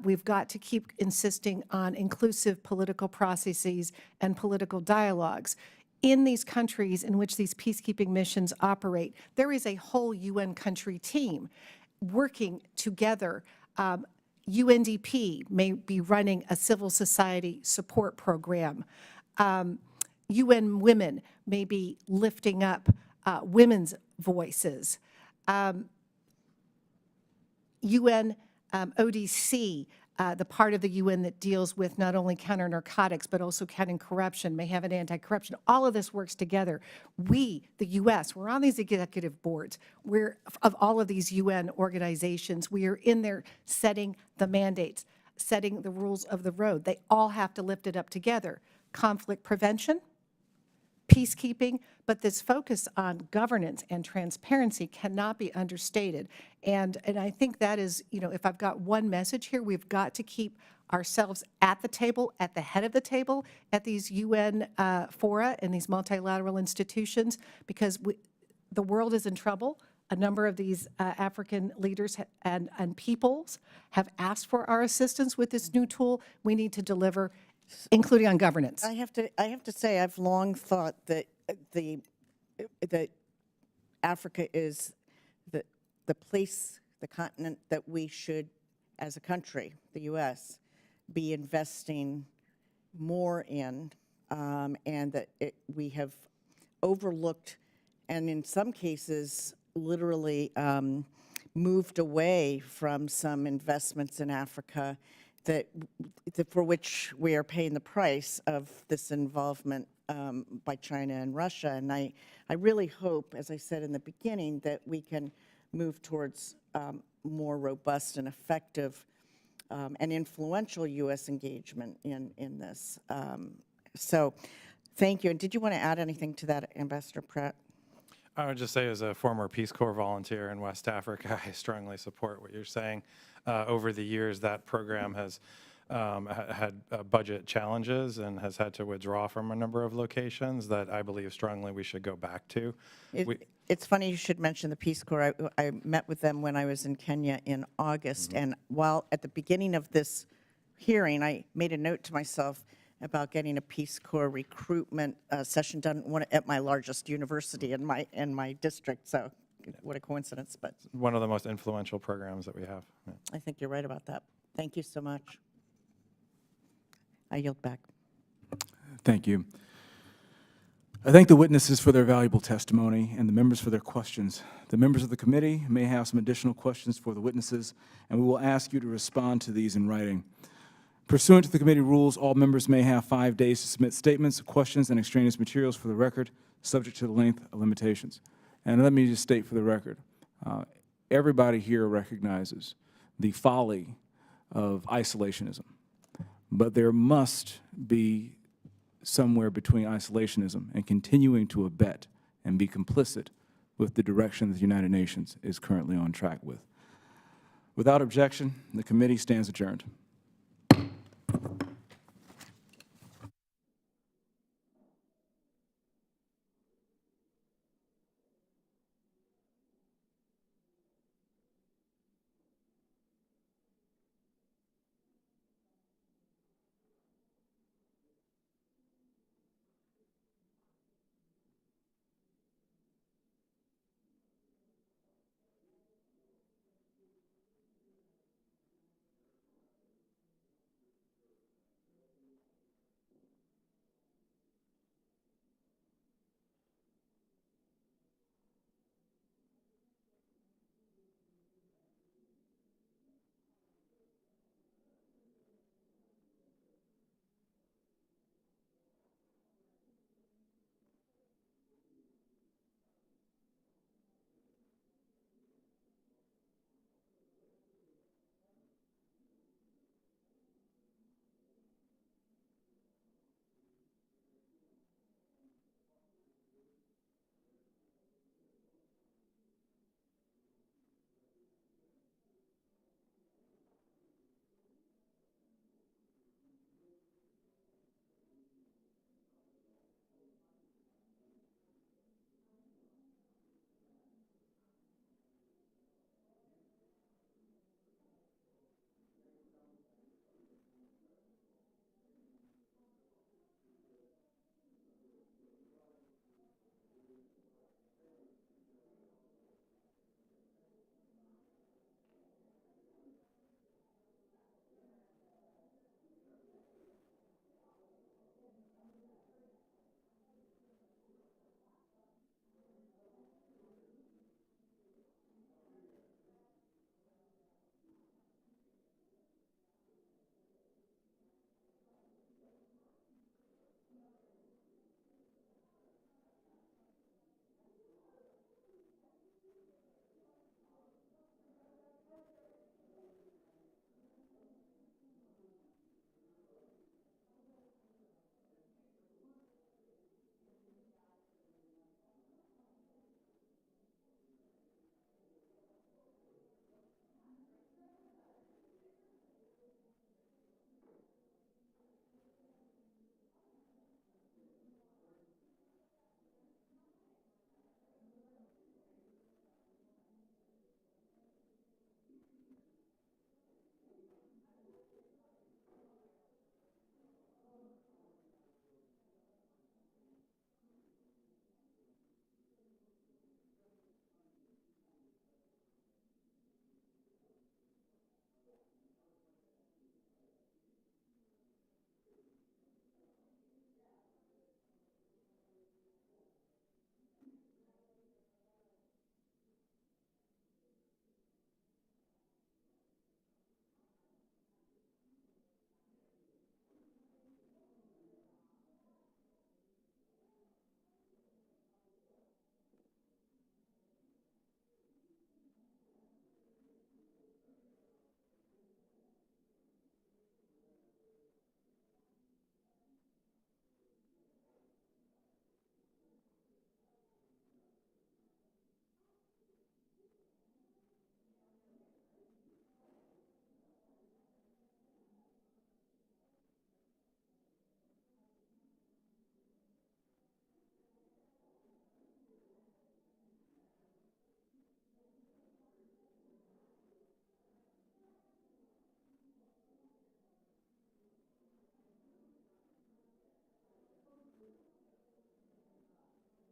We've got to keep insisting on inclusive political processes and political dialogues. In these countries in which these peacekeeping missions operate, there is a whole UN country team working together. UNDP may be running a civil society support program. UN Women may be lifting up women's voices. UN ODC, the part of the UN that deals with not only counter-narcotics, but also counting corruption, may have an anti-corruption. All of this works together. We, the U.S., we're on these executive boards. We're of all of these UN organizations. We are in there setting the mandates, setting the rules of the road. They all have to lift it up together. Conflict prevention, peacekeeping, but this focus on governance and transparency cannot be understated. And I think that is, you know, if I've got one message here, we've got to keep ourselves at the table, at the head of the table, at these UN fora and these multilateral institutions, because the world is in trouble. A number of these African leaders and peoples have asked for our assistance with this new tool. We need to deliver, including on governance. I have to say, I've long thought that that Africa is the place, the continent that we should, as a country, the U.S., be investing more in, and that we have overlooked, and in some cases, literally moved away from some investments in Africa that for which we are paying the price of this involvement by China and Russia. And I really hope, as I said in the beginning, that we can move towards more robust and effective and influential U.S. engagement in this. So thank you. And did you want to add anything to that, Ambassador Pratt? I would just say, as a former Peace Corps volunteer in West Africa, I strongly support what you're saying. Over the years, that program has had budget challenges and has had to withdraw from a number of locations that I believe strongly we should go back to. It's funny you should mention the Peace Corps. I met with them when I was in Kenya in August, and while at the beginning of this hearing, I made a note to myself about getting a Peace Corps recruitment session done at my largest university in my district. So, what a coincidence! But one of the most influential programs that we have. Yeah. I think you're right about that. Thank you so much. I yield back. Thank you. I thank the witnesses for their valuable testimony and the members for their questions. The members of the committee may have some additional questions for the witnesses, and we will ask you to respond to these in writing. Pursuant to the committee rules, all members may have 5 days to submit statements, questions, and extraneous materials for the record, subject to the length of limitations. And let me just state for the record, everybody here recognizes the folly of isolationism. But there must be somewhere between isolationism and continuing to abet and be complicit with the direction that the United Nations is currently on track with. Without objection, the committee stands adjourned.